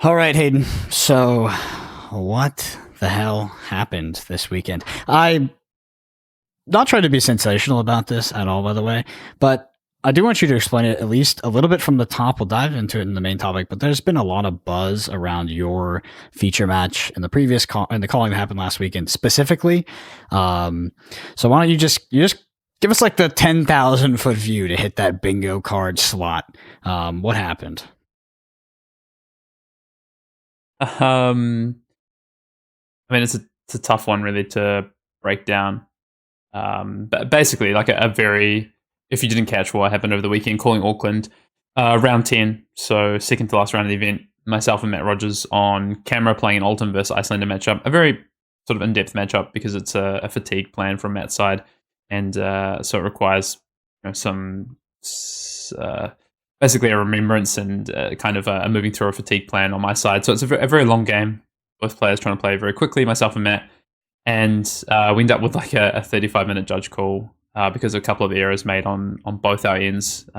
All right, Hayden. So, what the hell happened this weekend? I'm not trying to be sensational about this at all, by the way, but I do want you to explain it at least a little bit from the top. We'll dive into it in the main topic, but there's been a lot of buzz around your feature match in the previous and the calling that happened last weekend specifically. Um, so why don't you just give us like the 10,000 foot view to hit that bingo card slot? What happened? Um, I mean, it's a tough one really to break down. But basically, like a very, if you didn't catch what happened over the weekend, calling Auckland, round 10, so second to last round of the event, myself and Matt Rogers on camera playing an Alton versus Iyslander matchup, a very sort of in-depth matchup because it's a fatigue plan from Matt's side, and so it requires some basically a remembrance and kind of a moving through a fatigue plan on my side. So it's a very long game. Both players trying to play very quickly, myself and Matt. And we end up with like a 35-minute judge call because of a couple of errors made on both our ends,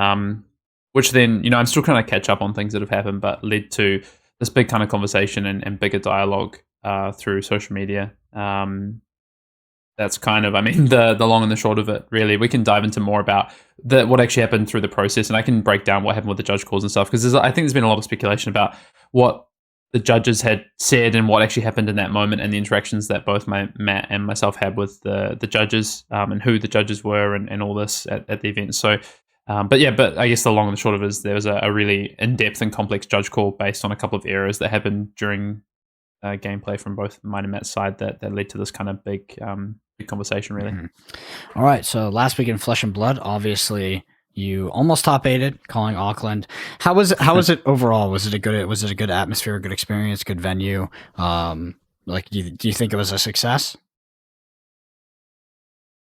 which then, I'm still trying to catch up on things that have happened, but led to this big kind of conversation and bigger dialogue through social media. That's kind of, I mean, the long and the short of it, really. We can dive into more about what actually happened through the process, and I can break down what happened with the judge calls and stuff, because I think there's been a lot of speculation about what the judges had said and what actually happened in that moment and the interactions that both Matt and myself had with the judges and who the judges were and all this at the event. So, but I guess the long and the short of it is there was a really in-depth and complex judge call based on a couple of errors that happened during gameplay from both mine and Matt's side that led to this kind of big conversation, really. Mm-hmm. All right. So last week in Flesh and Blood, obviously you almost top aided calling Auckland. How was it overall? Was it a good atmosphere, a good experience, good venue? Do you think it was a success?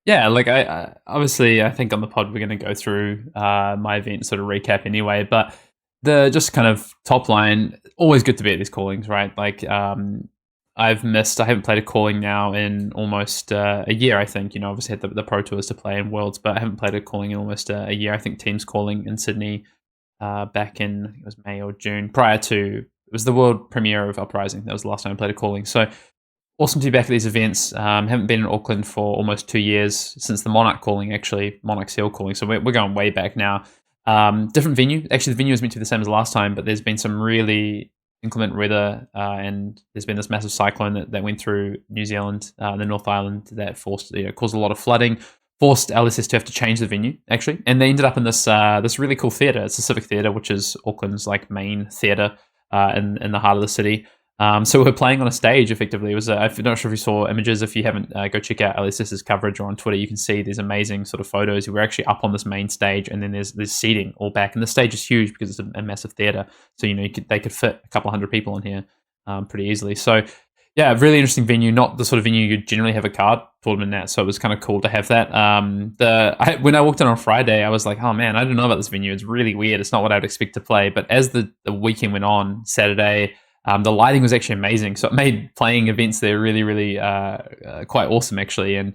Yeah, like I obviously I think on the pod we're going to go through my event sort of recap anyway, but the just kind of top line, always good to be at these callings, right? Like I haven't played a calling now in almost a year, I think. Obviously had the Pro Tours to play in Worlds, but I haven't played a calling in almost a year. I think Teams calling in Sydney back in, I think it was May or June, prior to, it was the world premiere of Uprising. That was the last time I played a calling. So awesome to be back at these events. Haven't been in Auckland for almost 2 years since the Monarch calling, actually, Monarch Seal calling. So we're going way back now. Different venue. Actually, the venue was meant to be the same as last time, but there's been some really inclement weather, and there's been this massive cyclone that went through New Zealand, the North Island, that caused a lot of flooding, forced LSS to have to change the venue, actually. And they ended up in this really cool theatre. It's a civic theatre, which is Auckland's like main theatre in the heart of the city. So we're playing on a stage, effectively. It was, I'm not sure if you saw images. If you haven't, go check out LSS's coverage or on Twitter. You can see these amazing sort of photos. We're actually up on this main stage, and then there's seating all back. And the stage is huge because it's a massive theatre. So, they could fit a couple hundred people in here pretty easily. So, yeah, really interesting venue. Not the sort of venue you generally have a card tournament at. So it was kind of cool to have that. When I walked in on Friday, I was like, oh man, I don't know about this venue. It's really weird. It's not what I'd expect to play. But as the weekend went on, Saturday, the lighting was actually amazing, so it made playing events there really, really quite awesome, actually. And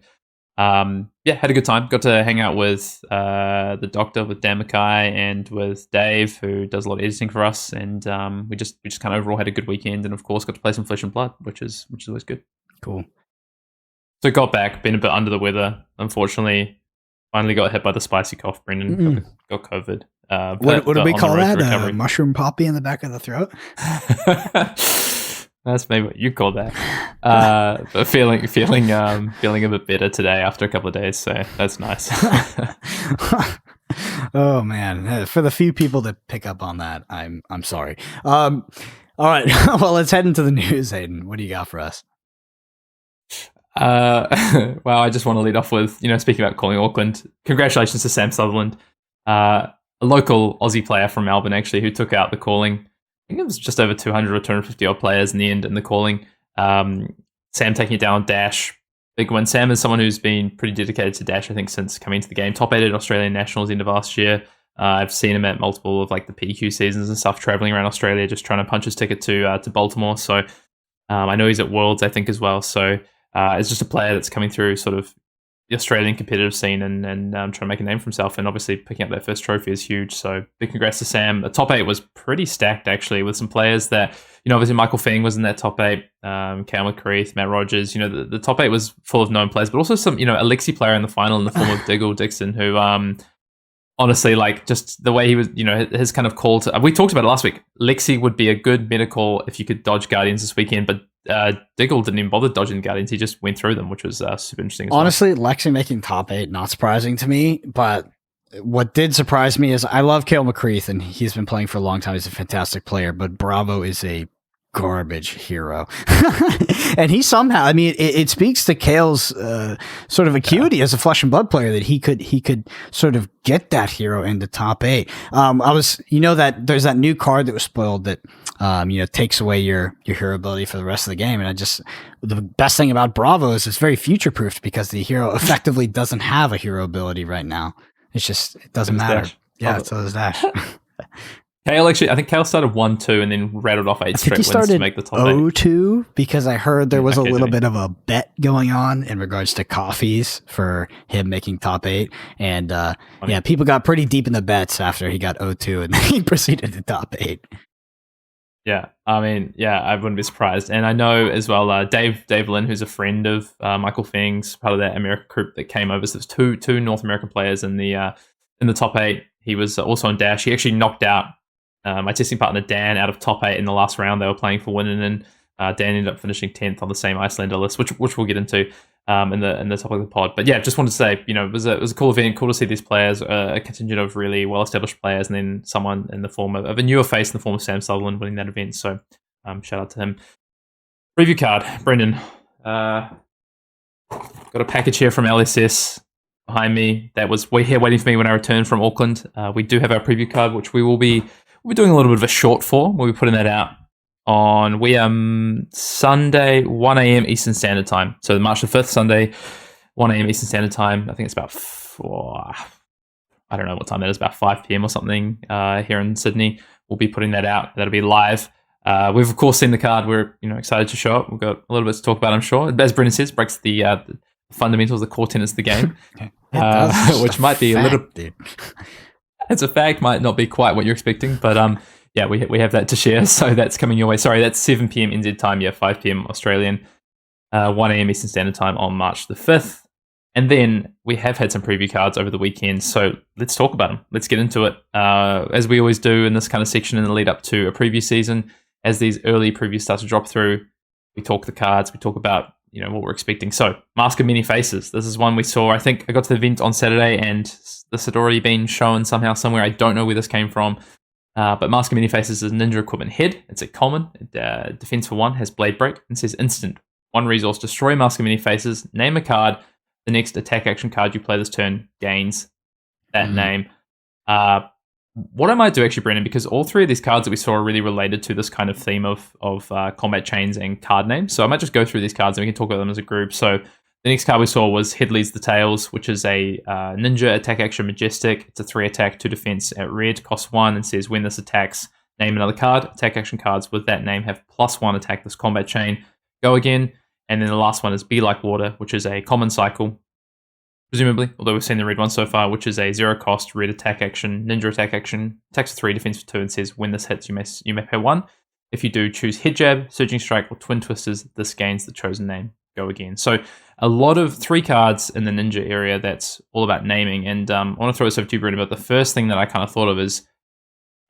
had a good time. Got to hang out with the Doctor, with Dan Mackay, and with Dave, who does a lot of editing for us. And we just kind of overall had a good weekend, and of course got to play some Flesh and Blood, which is always good. Cool. So got back, been a bit under the weather, unfortunately. Finally got hit by the spicy cough. Brendan got COVID. What do we call that? Mushroom poppy in the back of the throat? That's maybe what you call that. But feeling a bit better today after a couple of days, so that's nice. Oh man, for the few people that pick up on that, I'm sorry. All right, well, let's head into the news, Hayden. What do you got for us? Well, I just want to lead off with, speaking about calling Auckland, congratulations to Sam Sutherland, a local Aussie player from Melbourne, actually, who took out the calling. I think it was just over 200 or 250 odd players in the end in the calling. Sam taking it down on Dash. Big win. Sam is someone who's been pretty dedicated to Dash, I think, since coming into the game. Top 8 at Australian Nationals end of last year. I've seen him at multiple of like the PQ seasons and stuff, traveling around Australia, just trying to punch his ticket to Baltimore. So I know he's at Worlds, I think, as well. So it's just a player that's coming through sort of the Australian competitive scene and trying to make a name for himself. And obviously picking up that first trophy is huge. So big congrats to Sam. The top 8 was pretty stacked, actually, with some players that, obviously Michael Feng was in that top 8, Cam McCreath, Matt Rogers. The top 8 was full of known players, but also some, Alexi player in the final in the form of Diggle Dixon, who honestly, like, just the way he was, his kind of call to... We talked about it last week. Lexi would be a good medical if you could dodge Guardians this weekend, but Diggle didn't even bother dodging Guardians. He just went through them, which was super interesting. Honestly, Lexi making top 8, not surprising to me, but what did surprise me is I love Cale McCreath, and he's been playing for a long time. He's a fantastic player, but Bravo is a garbage hero. And he somehow, it speaks to Kale's sort of acuity as a flesh and blood player that he could sort of get that hero into top 8. That there's that new card that was spoiled that takes away your hero ability for the rest of the game. And the best thing about Bravo is it's very future proofed because the hero effectively doesn't have a hero ability right now. It's just, it doesn't matter. Dash. Yeah, so there's Dash. Kale I think Kale started 1-2 and then rattled off 8 straight wins to make the top 8. 0-2 because I heard there was a little bit of a bet going on in regards to coffees for him making top 8. And people got pretty deep in the bets after he got 0-2 and then he proceeded to top 8. Yeah, I wouldn't be surprised. And I know as well, Dave Lynn, who's a friend of Michael Feng's, part of that American group that came over. So there's two North American players in the top 8. He was also on Dash. He actually knocked out my testing partner Dan out of top 8 in the last round. They were playing for winning, and Dan ended up finishing 10th on the same Iyslander list, which we'll get into in the top of the pod. But yeah, just wanted to say, it was a cool event, cool to see these players, a contingent of really well established players, and then someone in the form of a newer face in the form of Sam Sutherland winning that event. So shout out to him. Preview card, Brendan. Got a package here from LSS behind me that was here waiting for me when I returned from Auckland. We do have our preview card, which we'll be doing a little bit of a short for. We'll be putting that out on Sunday, 1 a.m. Eastern Standard Time. So March the 5th, Sunday, 1 a.m. Eastern Standard Time. I think it's about I don't know what time that is, about 5 p.m. or something here in Sydney. We'll be putting that out. That'll be live. We've of course seen the card. We're excited to show it. We've got a little bit to talk about, I'm sure. As Brendan says, breaks the fundamentals, the core tenets of the game, which might be a little. Dude. It's a fact, might not be quite what you're expecting, but we have that to share. So that's coming your way. Sorry, that's 7 p.m. NZ time. 5 p.m. Australian, 1 a.m. Eastern Standard Time on March the 5th. And then we have had some preview cards over the weekend. So let's talk about them. Let's get into it. As we always do in this kind of section in the lead up to a preview season, as these early previews start to drop through, we talk the cards, we talk about what we're expecting. So Mask of Many Faces. This is one we saw. I think I got to the event on Saturday and this had already been shown somehow, somewhere. I don't know where this came from. But Mask of Many Faces is Ninja Equipment Head. It's a common. Defense for 1 has Blade Break and says instant. 1 resource, destroy Mask of Many Faces, name a card. The next attack action card you play this turn gains that name. What I might do actually, Brendan, because all 3 of these cards that we saw are really related to this kind of theme of combat chains and card names. So I might just go through these cards and we can talk about them as a group. So the next card we saw was Head Leads the Tails, which is a ninja attack action majestic. It's a 3 attack, 2 defense at red, costs 1, and says when this attacks, name another card. Attack action cards with that name have +1 attack this combat chain. Go again. And then the last one is Be Like Water, which is a common cycle, presumably, although we've seen the red one so far, which is a 0 cost red attack action, ninja attack action, attacks for 3, defense for 2, and says when this hits, you may pay 1. If you do, choose Head Jab, Surging Strike, or Twin Twisters. This gains the chosen name. Go again. So a lot of 3 cards in the ninja area that's all about naming. And I want to throw this over to you, Brendan, but the first thing that I kind of thought of is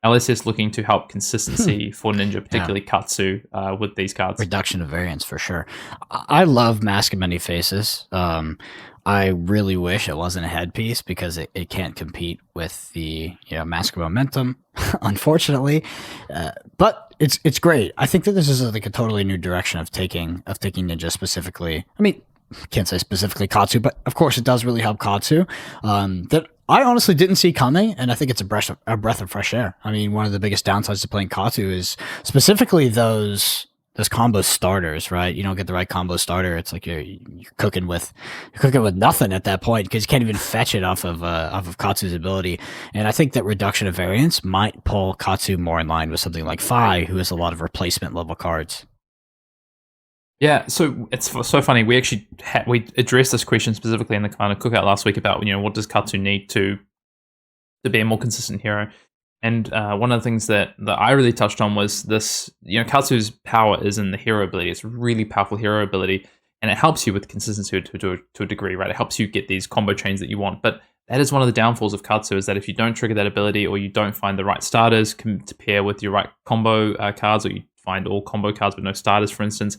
LSS looking to help consistency for ninja, particularly Katsu, with these cards. Reduction of variance for sure. I love Mask of Many Faces. I really wish it wasn't a headpiece because it can't compete with the Mask of Momentum, unfortunately. But it's great. I think that this is like a totally new direction of taking ninja specifically. I mean, can't say specifically Katsu, but of course it does really help Katsu. That I honestly didn't see coming, and I think it's a breath of fresh air. I mean, one of the biggest downsides to playing Katsu is specifically those combo starters, right? You don't get the right combo starter. It's like you're cooking with nothing at that point because you can't even fetch it off of Katsu's ability. And I think that reduction of variance might pull Katsu more in line with something like Fi, who has a lot of replacement level cards. Yeah, so it's so funny. We actually we addressed this question specifically in the kind of cookout last week about what does Katsu need to be a more consistent hero. And one of the things that I really touched on was this, Katsu's power is in the hero ability. It's a really powerful hero ability, and it helps you with consistency to a degree, right? It helps you get these combo chains that you want. But that is one of the downfalls of Katsu, is that if you don't trigger that ability, or you don't find the right starters to pair with your right combo cards, or you find all combo cards but no starters, for instance,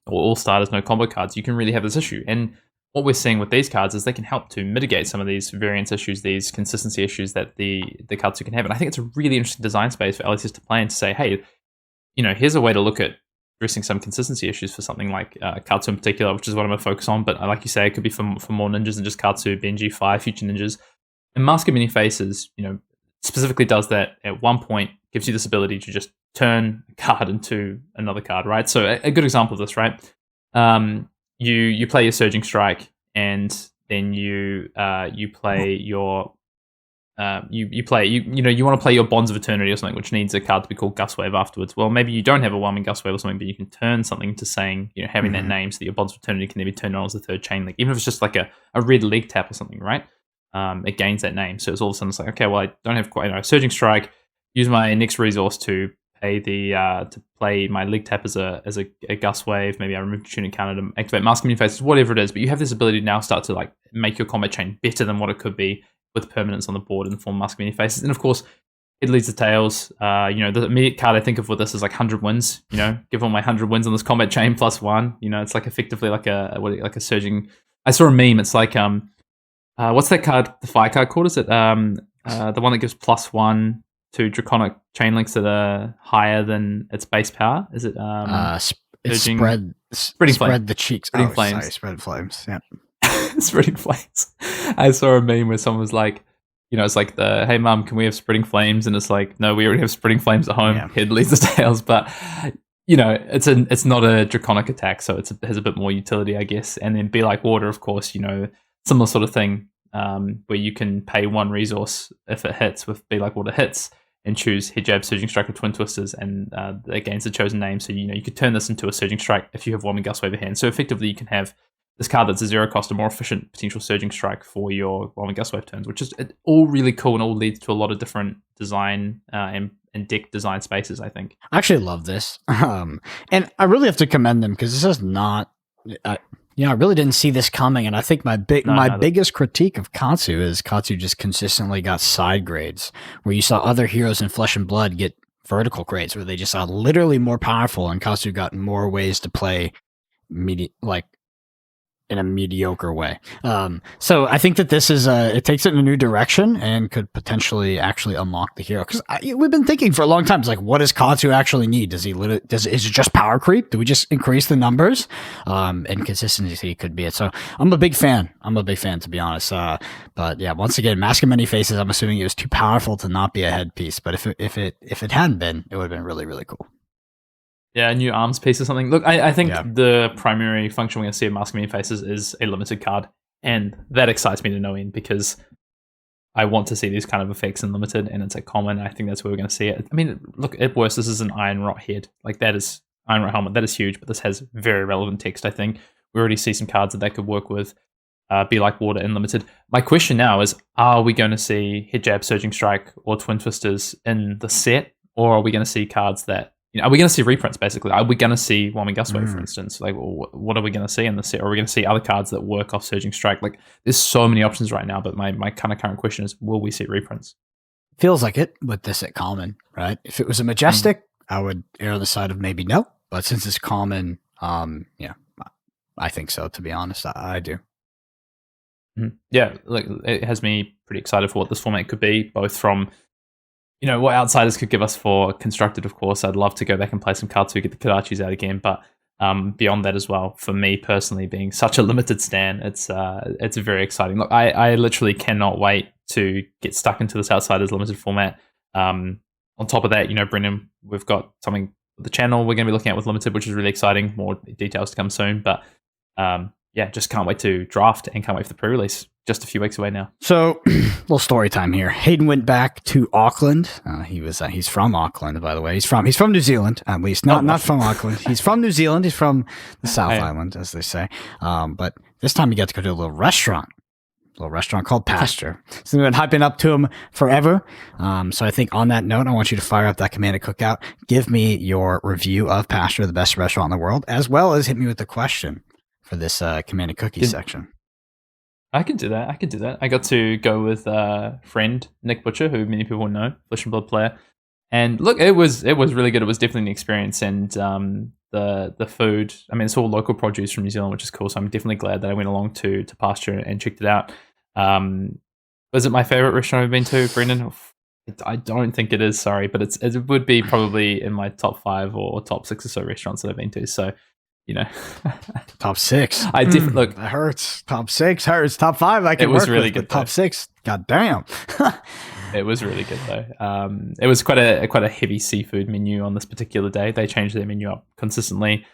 or all starters, no combo cards, you can really have this issue. And what we're seeing with these cards is they can help to mitigate some of these variance issues, these consistency issues that the Katsu can have. And I think it's a really interesting design space for LSS to play and to say, hey, here's a way to look at addressing some consistency issues for something like Katsu in particular, which is what I'm going to focus on. But like you say, it could be for more ninjas than just Katsu, Benji, Fire, future ninjas. And Mask of Many Faces, specifically does that at one point, gives you this ability to just turn a card into another card, right? So a good example of this, right? You play your Surging Strike, and then you play your you want to play your Bonds of Eternity or something, which needs a card to be called Gust Wave afterwards. Well, maybe you don't have a Whelming Gust Wave or something, but you can turn something into saying, having that name, so that your Bonds of Eternity can then be turned on as the third chain link, even if it's just like a red leg tap or something, right? It gains that name, so it's all of a sudden it's like, okay, well, I don't have quite Surging Strike. Use my next resource to pay to play my leg tap as a Gust Wave. Maybe I remove tunic counter to activate Mask of Many Faces, whatever it is. But you have this ability to now start to like make your combat chain better than what it could be with permanence on the board in the form of Mask of Many Faces. And of course, it leads to tails. The immediate card I think of with this is like 100 wins. Give all my 100 wins on this combat chain +1. It's like effectively like a surging. I saw a meme. It's like what's that card? The fire card called? Is it the one that gives +1 to draconic chain links that are higher than its base power? Is it it's spread the cheeks. Spreading flames. Sorry, spread flames. Yeah. Spreading flames. I saw a meme where someone was like, it's like hey mum, can we have spreading flames? And it's like, no, we already have spreading flames at home. Yeah. Head leads the tails, but it's not a draconic attack, so it has a bit more utility, I guess. And then Be Like Water, of course, similar sort of thing, where you can pay one resource if it hits with Be Like Water hits, and choose Hijab, Surging Strike, or Twin Twisters, and that gains the chosen name. So you could turn this into a Surging Strike if you have Whelming Gust Wave at hand. So effectively, you can have this card that's a 0 cost, a more efficient potential Surging Strike for your Whelming Gust Wave turns, which is all really cool and all leads to a lot of different design and deck design spaces, I think. I actually love this, and I really have to commend them, because this is not. I really didn't see this coming, and I think my biggest critique of Katsu is Katsu just consistently got side grades, where you saw other heroes in Flesh and Blood get vertical grades, where they just are literally more powerful, and Katsu got more ways to play in a mediocre way. So I think that this is it takes it in a new direction and could potentially actually unlock the hero. Because we've been thinking for a long time, it's like, what does Katsu actually need? Is it just power creep? Do we just increase the numbers? And consistency could be it. So I'm a big fan. To be honest. But yeah, once again, Mask of Many Faces, I'm assuming it was too powerful to not be a headpiece. But if it hadn't been, it would have been really, really cool. Yeah, a new arms piece or something. Look, I think the primary function we're going to see of Mask of Many Faces is a limited card. And that excites me to no end, because I want to see these kind of effects in limited, and it's a common. I think that's where we're going to see it. I mean, look, at worst, this is an Iron Rot head. Like, that is Iron Rot helmet. That is huge, but this has very relevant text, I think. We already see some cards that could work with. Be Like Water in limited. My question now is, are we going to see Hijab, Surging Strike, or Twin Twisters in the set? Or are we going to see cards that, are we going to see reprints, basically? Are we going to see Whelming Gust Wave, for instance? Like, what are we going to see in the set? Or are we going to see other cards that work off Surging Strike? Like, there's so many options right now, but my kind of current question is, will we see reprints? Feels like it with this at common, right? If it was a Majestic, I would err on the side of maybe no. But since it's common, I think so, to be honest. I do. Yeah, like, it has me pretty excited for what this format could be, both from what Outsiders could give us for Constructed, of course. I'd love to go back and play some Katsu, get the Kodachis out again. But beyond that as well, for me personally, being such a limited stan, it's very exciting. Look, I literally cannot wait to get stuck into this Outsiders limited format. On top of that, Brendan, we've got something with the channel we're going to be looking at with limited, which is really exciting. More details to come soon. But yeah, just can't wait to draft and can't wait for the pre-release. Just a few weeks away now. So, little story time here. Hayden went back to Auckland. He's from Auckland, by the way. He's from New Zealand, at least. Not from Auckland. He's from New Zealand. He's from the South Island, as they say. But this time he got to go to a little restaurant called Pasture. So we've been hyping up to him forever. So I think on that note, I want you to fire up that Command and Cookout. Give me your review of Pasture, the best restaurant in the world, as well as hit me with the question for this Command and Cookie section. I can do that. I got to go with friend Nick Butcher, who many people know, Flesh and Blood player. And look, it was really good. It was definitely an experience, and the food. I mean, it's all local produce from New Zealand, which is cool. So I'm definitely glad that I went along to Pasture and checked it out. Was it my favorite restaurant I've been to, Brendan? I don't think it is. Sorry, but it would be probably in my top 5 or top 6 or so restaurants that I've been to. So, you know, top 6. I definitely look. That hurts. Top 6 hurts. Top 5. I can. It was really good. Top 6. God damn. It was really good though. It was quite a heavy seafood menu on this particular day. They changed their menu up consistently,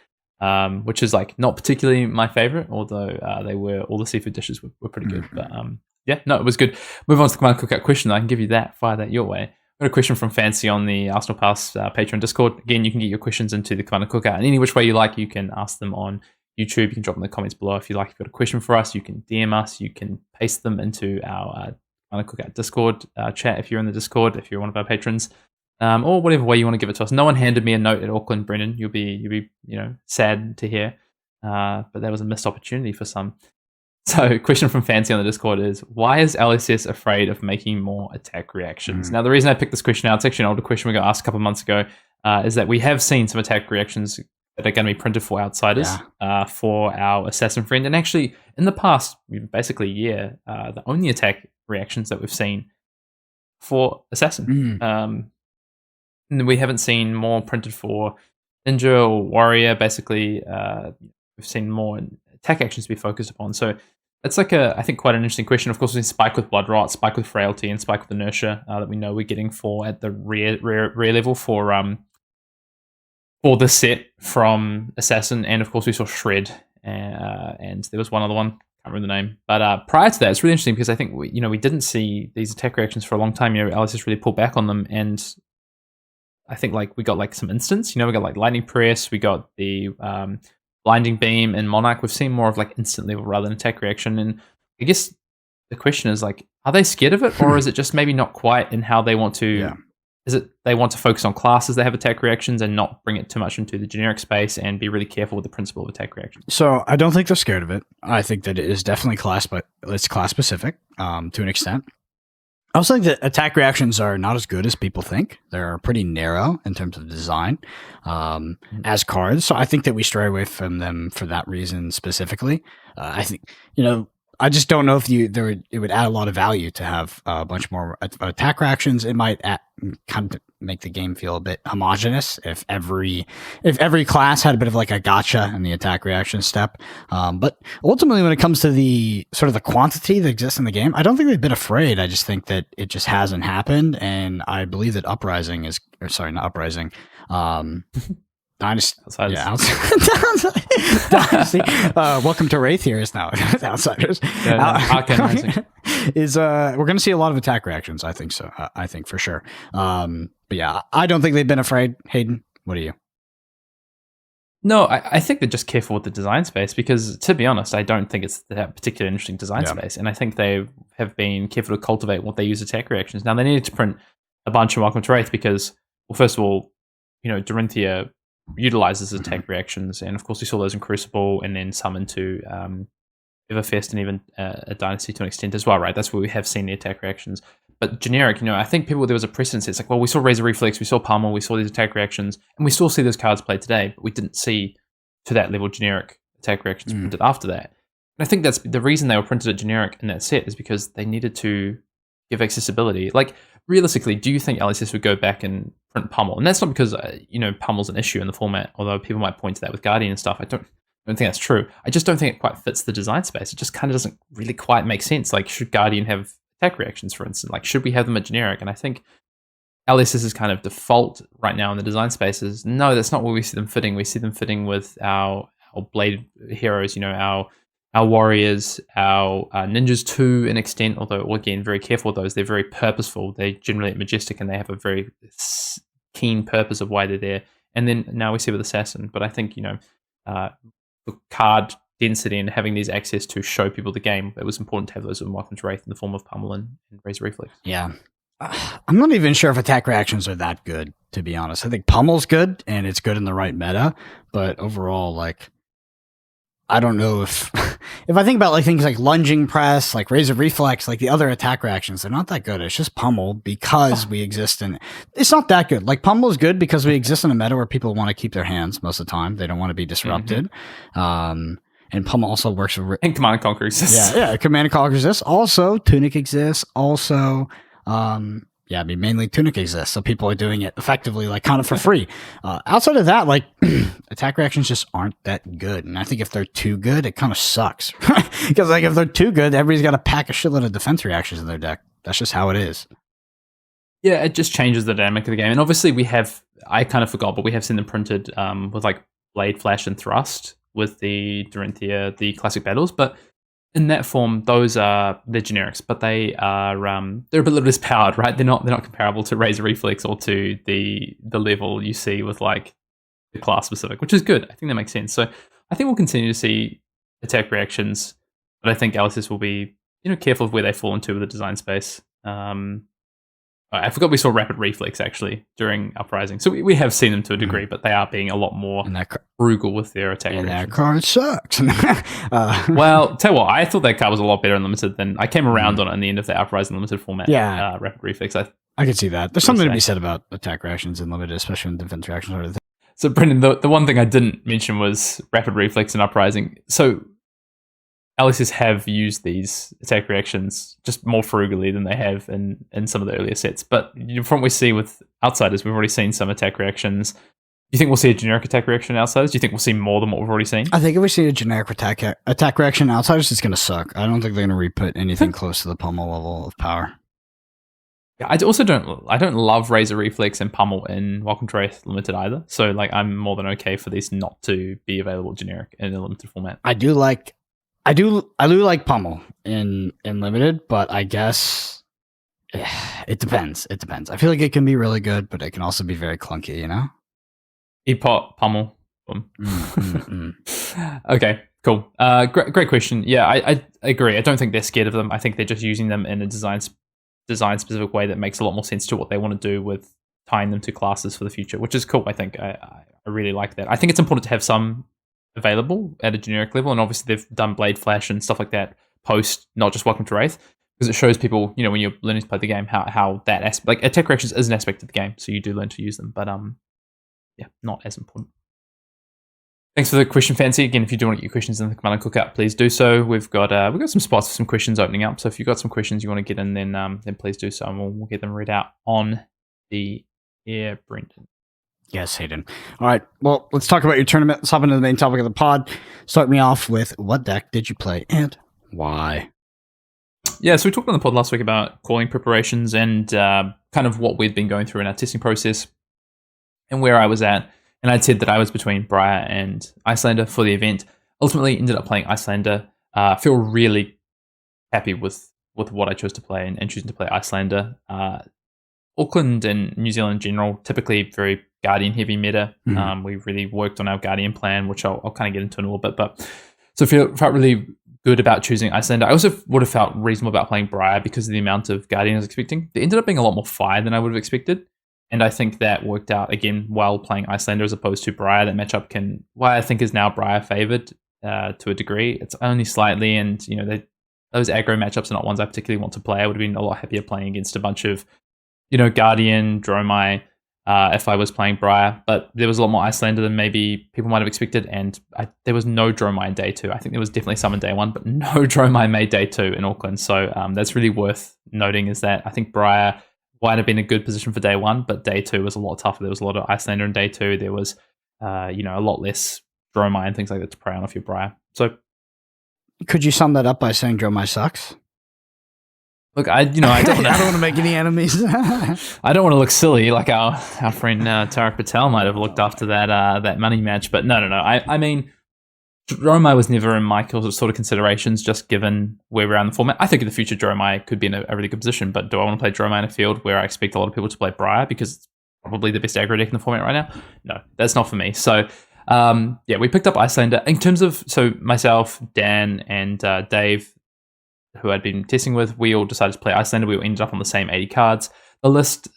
which is like not particularly my favorite, although all the seafood dishes were pretty good. But yeah, no, it was good. Move on to the Command Cookout question. I can give you that. Fire that your way. Got a question from Fancy on the Arsenal Pass Patreon Discord. Again, you can get your questions into the Command Cookout, and any which way you like, you can ask them on YouTube. You can drop them in the comments below if you like. If you've got a question for us, you can DM us. You can paste them into our Command Cookout Discord chat if you're in the Discord, if you're one of our patrons, or whatever way you want to give it to us. No one handed me a note at Auckland, Brendan. You'll be sad to hear, but that was a missed opportunity for some. So, question from Fancy on the Discord is, why is LSS afraid of making more attack reactions? Now, the reason I picked this question out, it's actually an older question we got asked a couple of months ago, is that we have seen some attack reactions that are going to be printed for Outsiders for our Assassin friend. And actually, in the past, basically a year, the only attack reactions that we've seen for Assassin. And we haven't seen more printed for Ninja or Warrior. Basically, we've seen more attack actions to be focused upon. So it's like I think quite an interesting question. Of course, we've seen Spike with Blood Rot, Spike with Frailty, and Spike with Inertia that we know we're getting for at the rare level for this set from Assassin. And of course, we saw Shred, and there was one other one. Can't remember the name. But prior to that, it's really interesting because I think we didn't see these attack reactions for a long time. Alice just really pulled back on them, and I think we got some instants. We got Lightning Press, we got the Blinding Beam and Monarch. We've seen more of instant level rather than attack reaction. And I guess the question is are they scared of it, or is it just maybe not quite in how they want to? Yeah. Is it they want to focus on classes that have attack reactions and not bring it too much into the generic space and be really careful with the principle of attack reactions? So I don't think they're scared of it. I think that it is definitely class, but it's class specific to an extent. I also think that attack reactions are not as good as people think. They're pretty narrow in terms of design as cards. So I think that we stray away from them for that reason specifically. I think, I just don't know if it would add a lot of value to have a bunch more attack reactions. It might kind of make the game feel a bit homogenous if every class had a bit of a gotcha in the attack reaction step. But ultimately, when it comes to the sort of the quantity that exists in the game, I don't think they've been afraid. I just think that it just hasn't happened, and I believe that not Uprising. Dynasty. Dynasty. Welcome to Wraith here is now Outsiders. We're going to see a lot of attack reactions. I think so. I think for sure. But yeah, I don't think they've been afraid. Hayden, what are you? No, I think they're just careful with the design space because, to be honest, I don't think it's that particularly interesting design space. And I think they have been careful to cultivate what they use attack reactions. Now, they needed to print a bunch of Welcome to Wraith because, well, first of all, Dorinthia utilizes attack reactions, and of course we saw those in Crucible and then some into Everfest and even a Dynasty to an extent as well, right? That's where we have seen the attack reactions. But generic, I think there was a precedent. It's we saw Razor Reflex, we saw Pummel, we saw these attack reactions, and we still see those cards played today, but we didn't see to that level generic attack reactions printed after that. And I think that's the reason they were printed at generic in that set is because they needed to give accessibility. Realistically, do you think LSS would go back and print Pummel? And that's not because Pummel's an issue in the format, although people might point to that with Guardian and stuff. I don't think that's true. I just don't think it quite fits the design space. It just kind of doesn't really quite make sense. Should Guardian have attack reactions, for instance? Should we have them at generic? And I think LSS's kind of default right now in the design space is no, that's not where we see them fitting. We see them fitting with our Blade heroes, our our warriors, our ninjas to an extent, although again, very careful with those. They're very purposeful. They generally majestic and they have a very keen purpose of why they're there. And then now we see with assassin, but I think, the card density and having these access to show people the game, it was important to have those in Welcome to Wraith in the form of Pummel and Razor Reflex. Yeah. I'm not even sure if attack reactions are that good, to be honest. I think Pummel's good, and it's good in the right meta, but overall, like, I don't know if I think about like things like lunging press, like Razor Reflex, like the other attack reactions, they're not that good. It's just Pummel because we exist in. It's not that good. Like Pummel is good because we exist in a meta where people want to keep their hands most of the time. They don't want to be disrupted. And Pummel also works with and Command and Conquer exists. Yeah, Command and Conquer exists. Also, Tunic exists. Also, mainly Tunic exists, so people are doing it effectively, like kind of for free. Outside of that, like attack reactions just aren't that good, and I think if they're too good, it kind of sucks. Because like if they're too good, everybody's got to pack a shitload of defense reactions in their deck. That's just how it is. Yeah, it just changes the dynamic of the game, and obviously I kind of forgot, but we have seen them printed with like Blade, Flash, and Thrust with the Dorinthia, the classic battles, but in that form, they're generics, but they're a bit less powered, right? They're not comparable to Razor Reflex or to the level you see with like the class specific, which is good. I think that makes sense. So I think we'll continue to see attack reactions, but I think LSS will be careful of where they fall into with the design space. I forgot we saw Rapid Reflex actually during Uprising, so we have seen them to a degree, but they are being a lot more frugal with their attack. And reactions. that card sucks. Well, tell you what, I thought that card was a lot better in Limited than I came around on it in the end of the Uprising Limited format. Yeah, Rapid Reflex. I can see that. There's something to be said about attack reactions in Limited, especially in defense reactions. Sort of thing. So, Brendan, the one thing I didn't mention was Rapid Reflex and Uprising. So, LSS have used these attack reactions just more frugally than they have in some of the earlier sets. But from what we see with Outsiders, we've already seen some attack reactions. Do you think we'll see a generic attack reaction in Outsiders? Do you think we'll see more than what we've already seen? I think if we see a generic attack reaction in Outsiders, it's going to suck. I don't think they're going to re-put anything close to the Pummel level of power. Yeah, I also don't love Razor Reflex and Pummel in Welcome to Wraith Limited either. So like I'm more than okay for these not to be available generic in a limited format. I do like Pummel in Limited, but I guess it depends. It depends. I feel like it can be really good, but it can also be very clunky, Epot, Pummel. Okay, cool. Great question. Yeah, I agree. I don't think they're scared of them. I think they're just using them in a design specific way that makes a lot more sense to what they want to do with tying them to classes for the future, which is cool. I think I really like that. I think it's important to have some available at a generic level, and obviously they've done Blade Flash and stuff like that post not just Welcome to Wraith, because it shows people when you're learning to play the game how that aspect, like attack reactions is an aspect of the game, so you do learn to use them, but not as important. Thanks for the question, Fancy. Again, if you do want to get your questions in the Command and Cookout, please do so. We've got some spots for some questions opening up, so if you've got some questions you want to get in, then please do so, and we'll get them read out on the air, Brendan. Yes, Hayden. All right. Well, let's talk about your tournament. Let's hop into the main topic of the pod. Start me off with what deck did you play and why? Yeah, so we talked on the pod last week about calling preparations and kind of what we'd been going through in our testing process and where I was at. And I'd said that I was between Briar and Iyslander for the event. Ultimately, ended up playing Iyslander. Feel really happy with what I chose to play and choosing to play Iyslander. Auckland and New Zealand in general, typically very Guardian heavy meta. Mm-hmm. We really worked on our Guardian plan, which I'll kind of get into in a little bit. But so felt really good about choosing Iyslander. I also would have felt reasonable about playing Briar because of the amount of Guardian I was expecting. There ended up being a lot more fire than I would have expected. And I think that worked out, again, while playing Iyslander as opposed to Briar. That matchup I think is now Briar favored to a degree. It's only slightly, and those aggro matchups are not ones I particularly want to play. I would have been a lot happier playing against a bunch of Guardian, Dromai, if I was playing Briar, but there was a lot more Iyslander than maybe people might have expected, and there was no Dromai in day 2. I think there was definitely some in day 1, but no Dromai made day 2 in Auckland, so that's really worth noting, is that I think Briar might have been a good position for day 1, but day 2 was a lot tougher. There was a lot of Iyslander in day 2. There was a lot less Dromai and things like that to prey on if you're Briar. So could you sum that up by saying Dromai sucks? Look, I don't want to make any enemies. I don't want to look silly like our friend Tarek Patel might have looked after that money match, but no. I mean, Dromai was never in my sort of considerations, just given where we're at in the format. I think in the future, Dromai could be in a really good position, but do I want to play Dromai in a field where I expect a lot of people to play Briar because it's probably the best aggro deck in the format right now? No, that's not for me. So, we picked up Iyslander. In terms of, so myself, Dan, and Dave, who I'd been testing with, we all decided to play Iyslander. We all ended up on the same 80 cards. The list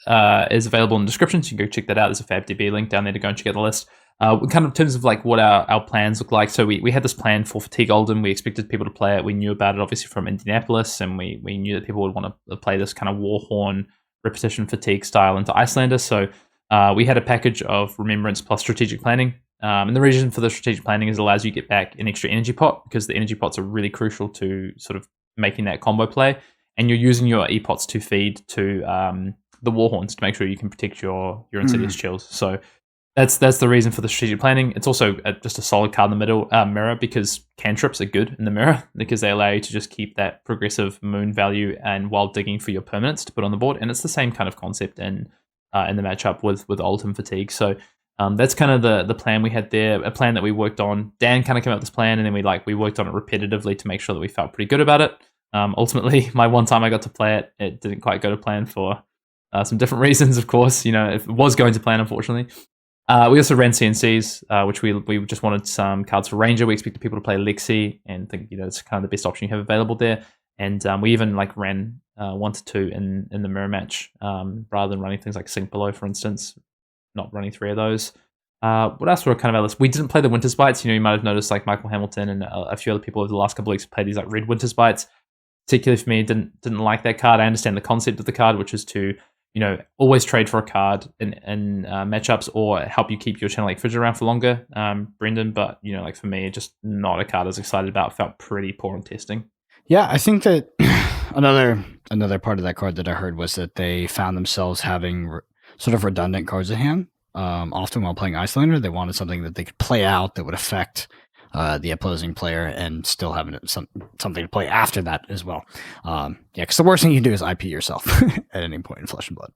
is available in the description, so you can go check that out. There's a FabDB link down there to go and check out the list. Kind of in terms of like what our plans look like. So we had this plan for Fatigue Golden. We expected people to play it. We knew about it obviously from Indianapolis, and we knew that people would want to play this kind of Warhorn repetition fatigue style into Iyslander. So we had a package of Remembrance plus strategic planning. And the reason for the strategic planning is it allows you to get back an extra energy pot, because the energy pots are really crucial to sort of making that combo play. And you're using your E-pots to feed to the Warhorns to make sure you can protect your Insidious Chills. So that's the reason for the strategic planning. It's also just a solid card in the middle mirror, because cantrips are good in the mirror because they allow you to just keep that progressive moon value and while digging for your permanents to put on the board. And it's the same kind of concept in the matchup with Ultim Fatigue. So that's kind of the plan we had there, a plan that we worked on. Dan kind of came up with this plan, and then we worked on it repetitively to make sure that we felt pretty good about it. Ultimately, my one time I got to play it, it didn't quite go to plan for some different reasons, of course. It was going to plan, unfortunately. We also ran CNCs, which we just wanted some cards for Ranger. We expected people to play Lexi and think, it's kind of the best option you have available there. And we even ran 1 to 2 in the mirror match, rather than running things like Sink Below, for instance, not running 3 of those. What else were kind of our list? We didn't play the Winter Spites. You might have noticed like Michael Hamilton and a few other people over the last couple of weeks played these like red Winter Spites. Particularly for me, didn't like that card. I understand the concept of the card, which is to always trade for a card in matchups or help you keep your Channel Lake Fridge around for longer, Brendan. But for me, just not a card I was excited about. Felt pretty poor in testing. Yeah, I think that another part of that card that I heard was that they found themselves having sort of redundant cards at hand. Often while playing Iyslander, they wanted something that they could play out that would affect the opposing player and still having something to play after that as well. Because the worst thing you can do is IP yourself at any point in Flesh and Blood.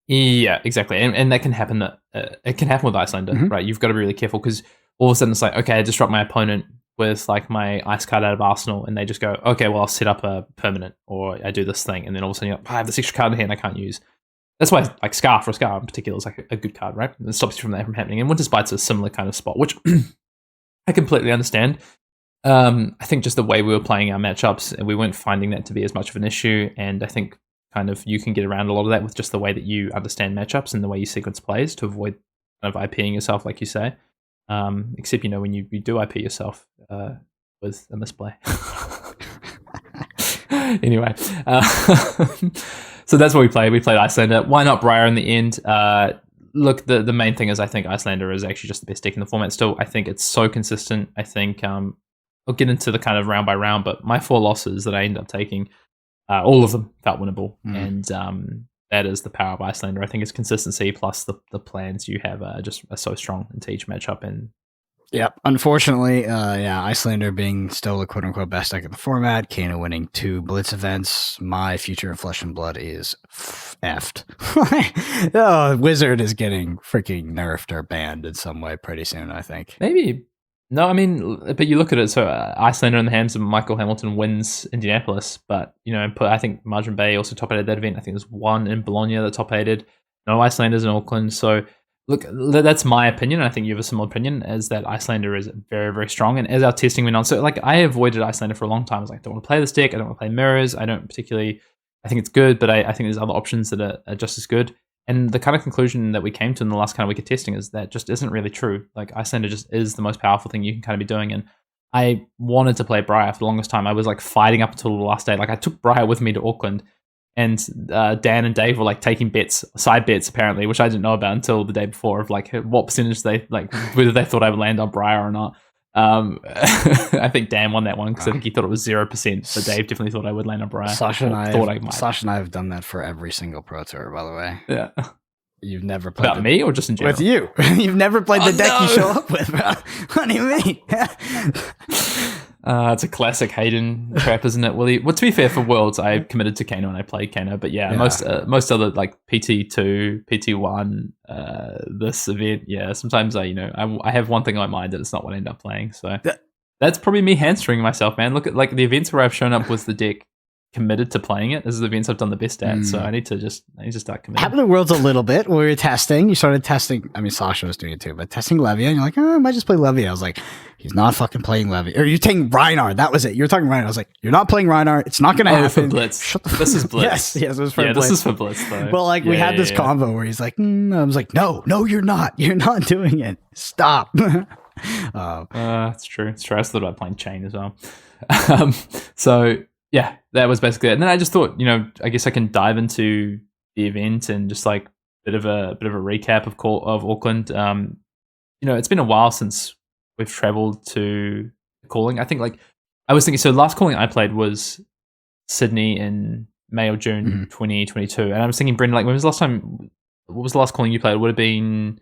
Yeah, exactly. And that can happen. It can happen with Iyslander, right? You've got to be really careful, because all of a sudden it's like, okay, I disrupt my opponent with like my ice card out of Arsenal, and they just go, okay, well, I'll set up a permanent, or I do this thing, and then all of a sudden you're like, I have this extra card in hand I can't use. That's why like Scar in particular is like a good card, right? It stops you from that from happening. And Winter Spite's a similar kind of spot, which I completely understand. I think just the way we were playing our matchups, we weren't finding that to be as much of an issue. And I think kind of you can get around a lot of that with just the way that you understand matchups and the way you sequence plays to avoid kind of IPing yourself, like you say. Except, when you do IP yourself with a misplay. Anyway, so that's what we played. We played Iyslander. Why not Briar in the end? Look, the main thing is I think Iyslander is actually just the best deck in the format still. I think it's so consistent. I think I'll get into the kind of round by round, but my 4 losses that I ended up taking, all of them felt winnable. And that is the power of Iyslander. I think it's consistency plus the plans you have are so strong into each matchup. And yep. Unfortunately, Iyslander being still the quote-unquote best deck in the format, Kana winning 2 Blitz events, my future in Flesh and Blood is effed. Wizard is getting freaking nerfed or banned in some way pretty soon, I think. Maybe. No, I mean, but you look at it, so Iyslander in the hands of Michael Hamilton wins Indianapolis, but, I think Margin Bay also top-aided that event. I think there's 1 in Bologna that top-aided. No Icelanders in Auckland, so look, that's my opinion. I think you have a similar opinion, is that Iyslander is very, very strong. And as our testing went on, so I avoided Iyslander for a long time. I was like, I don't want to play this deck. I don't want to play mirrors. I think it's good, but I think there's other options that are just as good. And the kind of conclusion that we came to in the last kind of week of testing is that just isn't really true. Like Iyslander just is the most powerful thing you can kind of be doing. And I wanted to play Briar for the longest time. I was like fighting up until the last day. Like I took Briar with me to Auckland. And Dan and Dave were like taking side bets apparently, which I didn't know about until the day before, of like what percentage whether they thought I would land on Briar or not. I think Dan won that one because I think he thought it was 0%, but Dave definitely thought I would land on Briar. Sasha and I have done that for every single Pro Tour, by the way. Yeah. You've never played about me or just in general? With you. You've never played the deck you show up with, bro. What do you mean? It's a classic Hayden trap, isn't it, Willie? Well, to be fair, for Worlds, I committed to Kano and I played Kano. But yeah. Most other like PT2, PT1, this event, sometimes I have one thing on my mind and it's not what I end up playing. So that's probably me hamstringing myself, man. Look at like the events where I've shown up with the deck committed to playing it. This is the events I've done the best at. So I need to start committing. Happened to Worlds a little bit where we were testing. You started testing. I mean, Sasha was doing it too, but testing Levia, and you're like, I might just play Levia. I was like, he's not fucking playing Levia. Or you're taking Reinhardt. That was it. You're talking Reinhardt. I was like, you're not playing Reinhardt. It's not going to happen. For Blitz. This is Blitz. Yes, it was for Blitz. This is for Blitz, though. Well, like we had this combo where he's like, I was like, no, you're not. You're not doing it. Stop. It's true. I thought about playing Chain as well. So yeah, that was basically it. And then I just thought, I guess I can dive into the event and just like bit of a recap of Auckland. It's been a while since we've traveled to Calling. I think like I was thinking. So last Calling I played was Sydney in May or June 2022, and I was thinking, Brendan, like when was the last time? What was the last Calling you played? It would have been.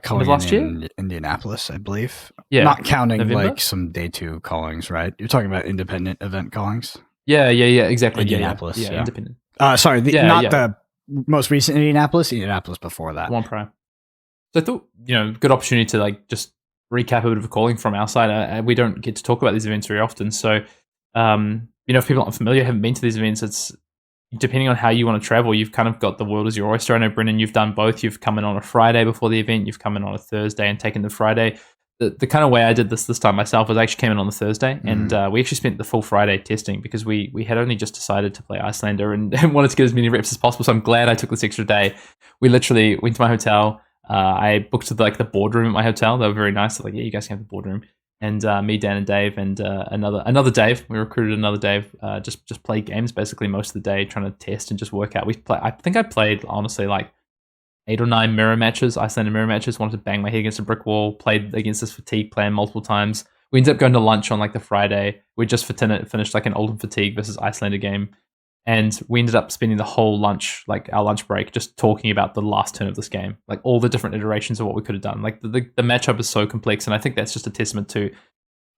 Calling last year? In Indianapolis, I believe. Yeah, not counting November? like some day 2 callings, right? You're talking about independent event callings. Yeah, exactly. Indianapolis, yeah. Independent. Sorry, the most recent Indianapolis before that. One prior. So I thought, good opportunity to like just recap a bit of a Calling from our side. We don't get to talk about these events very often, so if people aren't familiar, haven't been to these events, it's depending on how you want to travel, you've kind of got the world as your oyster. I know, Brendan, you've done both. You've come in on a Friday before the event. You've come in on a Thursday and taken the Friday. The kind of way I did this time myself was I actually came in on the Thursday, and we actually spent the full Friday testing because we had only just decided to play Iyslander and wanted to get as many reps as possible. So I'm glad I took this extra day. We literally went to my hotel. I booked the boardroom at my hotel. They were very nice. They're like, yeah, you guys can have the boardroom. And me, Dan, and Dave, and another Dave. We recruited another Dave. Just play games basically most of the day, trying to test and just work out. I think I played honestly like 8 or 9 mirror matches, Iyslander mirror matches. Wanted to bang my head against a brick wall. Played against this fatigue plan multiple times. We ended up going to lunch on like the Friday. We just finished like an Oldham Fatigue versus Iyslander game. And we ended up spending the whole lunch, like our lunch break, just talking about the last turn of this game, like all the different iterations of what we could have done. Like the matchup is so complex, and I think that's just a testament to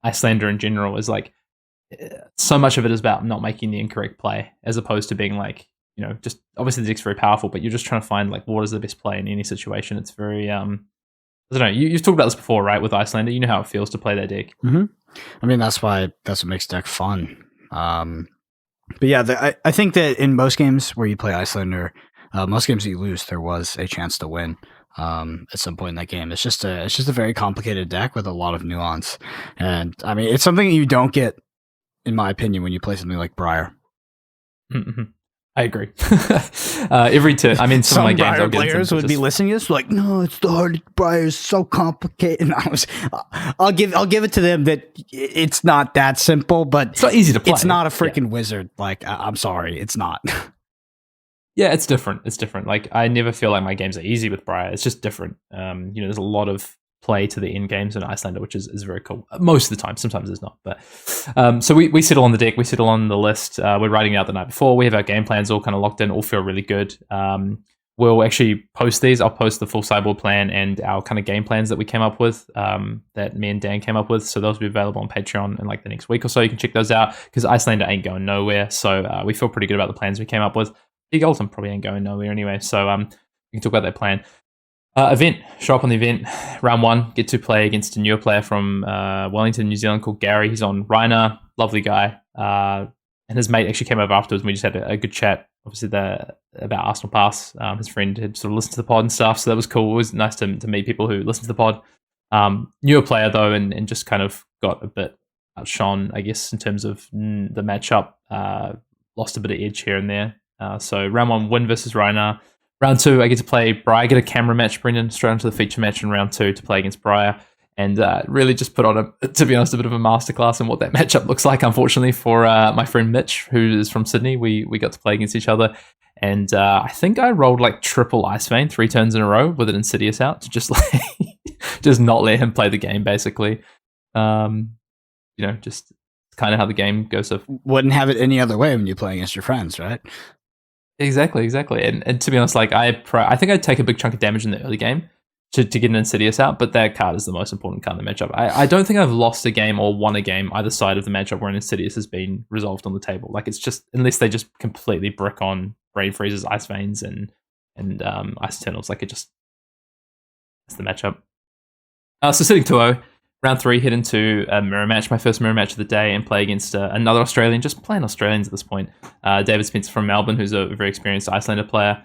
Iyslander in general. Is like so much of it is about not making the incorrect play, as opposed to being like just obviously the deck's very powerful, but you're just trying to find like what is the best play in any situation. It's very I don't know. You've talked about this before, right? With Iyslander, you know how it feels to play that deck. Mm-hmm. I mean, that's what makes deck fun. But yeah, I think that in most games where you play Iyslander, most games that you lose, there was a chance to win at some point in that game. It's just a very complicated deck with a lot of nuance, and I mean, it's something you don't get, in my opinion, when you play something like Briar. Mm-hmm. I agree. Every turn, I mean, some of my games Briar players would be listening to this like, no, it's the hard. Briar is so complicated. And I'll give it to them that it's not that simple, but it's not easy to play. It's not a freaking wizard. Like, I'm sorry, it's not. Yeah, it's different. Like, I never feel like my games are easy with Briar. It's just different. There's a lot of play to the end games in Iyslander, which is very cool. Most of the time, sometimes it's not. But so we settle on the deck, we settle on the list. We're writing it out the night before. We have our game plans all kind of locked in, all feel really good. We'll actually post these. I'll post the full sideboard plan and our kind of game plans that we came up with, that me and Dan came up with. So those will be available on Patreon in like the next week or so. You can check those out because Iyslander ain't going nowhere. So we feel pretty good about the plans we came up with. Big Ultim probably ain't going nowhere anyway. So we can talk about that plan. Event, show up on the event, round 1, get to play against a newer player from Wellington, New Zealand called Gary. He's on Reiner, lovely guy. And his mate actually came over afterwards and we just had a good chat, obviously about Arsenal Pass. His friend had sort of listened to the pod and stuff, so that was cool. It was nice to meet people who listen to the pod. Newer player though, and just kind of got a bit outshone, I guess, in terms of the matchup. Lost a bit of edge here and there. So round 1, win versus Reiner. Round 2, I get to play Briar. I get a camera match, Brendan, straight into the feature match in round 2 to play against Briar. And really just put on, to be honest, a bit of a masterclass in what that matchup looks like, unfortunately, for my friend Mitch, who is from Sydney. We got to play against each other. And I think I rolled like triple Ice Vein 3 turns in a row with an Insidious out to just like just not let him play the game, basically. Just kind of how the game goes. So wouldn't have it any other way when you play against your friends, right? Exactly. And to be honest, like I think I'd take a big chunk of damage in the early game. to get an Insidious out, but that card is the most important card in the matchup. I don't think I've lost a game or won a game either side of the matchup where an Insidious has been resolved on the table. Like, it's just, unless they just completely brick on Brain Freezes, Ice Veins, and Ice Eternals, like, it's the matchup. So sitting 2-0, round 3, head into a mirror match, my first mirror match of the day, and play against another Australian, just playing Australians at this point. David Spencer from Melbourne, who's a very experienced Iyslander player.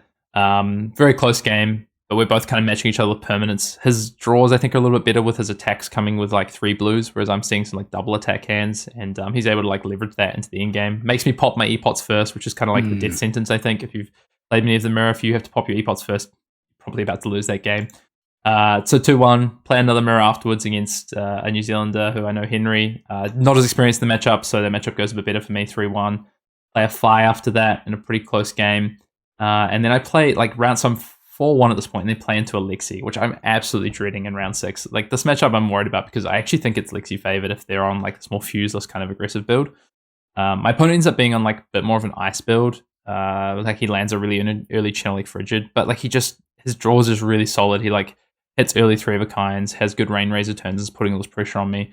Very close game, but we're both kind of matching each other with permanents. His draws, I think, are a little bit better with his attacks coming with like 3 blues, whereas I'm seeing some like double attack hands, and he's able to like leverage that into the end game. Makes me pop my epots first, which is kind of like the death sentence, I think. If you've played many of the mirror, if you have to pop your epots first, you're probably about to lose that game. So 2-1, play another mirror afterwards against a New Zealander who I know, Henry. Not as experienced in the matchup, so that matchup goes a bit better for me, 3-1. Play a Fi after that in a pretty close game. And then I play like round some 4-1 at this point, and then play into a Lexi, which I'm absolutely dreading in round 6. Like, this matchup I'm worried about because I actually think it's Lexi favored if they're on like this more fuseless kind of aggressive build. My opponent ends up being on like a bit more of an ice build. Like, he lands a really early channel like Frigid, but like his draws is really solid. He like hits early 3 of a kinds, has good Rain Razor turns, is putting all this pressure on me.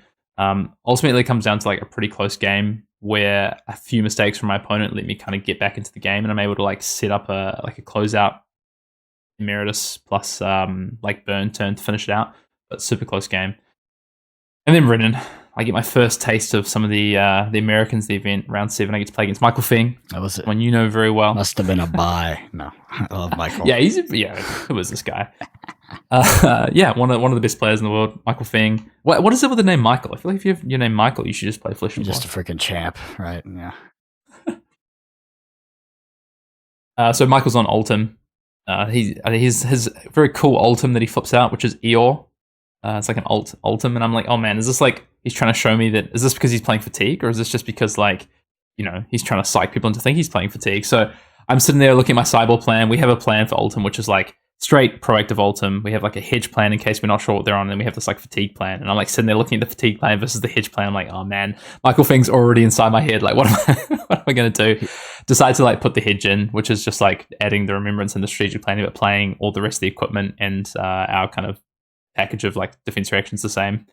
Ultimately, it comes down to like a pretty close game where a few mistakes from my opponent let me kind of get back into the game, and I'm able to like set up a closeout Emeritus plus like burn turn to finish it out. But super close game. And then Brendan, I get my first taste of some of the Americans, the event, round 7. I get to play against Michael Feng. That was it. One you know very well. Must have been a bye. No, I love Michael. Yeah, who is this guy? One of the best players in the world, Michael Feng. What is it with the name Michael? I feel like if you have your name Michael, you should just play Flesh and Blood. Just a freaking champ, right? Yeah. So Michael's on Ultim. He's his very cool Ultim that he flips out, which is Eeyore. It's like an Ultim, and I'm like, oh man, is this like he's trying to show me that? Is this because he's playing Fatigue, or is this just because like, you know, he's trying to psych people into think he's playing Fatigue? So I'm sitting there looking at my sideboard plan. We have a plan for Ultim, which is like straight proactive Ultim. We have like a hedge plan in case we're not sure what they're on, and then we have this like Fatigue plan. And I'm like sitting there looking at the Fatigue plan versus the hedge plan. I'm like, oh man, Michael Feng's already inside my head. Like, what am I going to do? Decide to like put the hedge in, which is just like adding the remembrance and the strategic planning, but playing all the rest of the equipment and our kind of package of like defense reactions the same.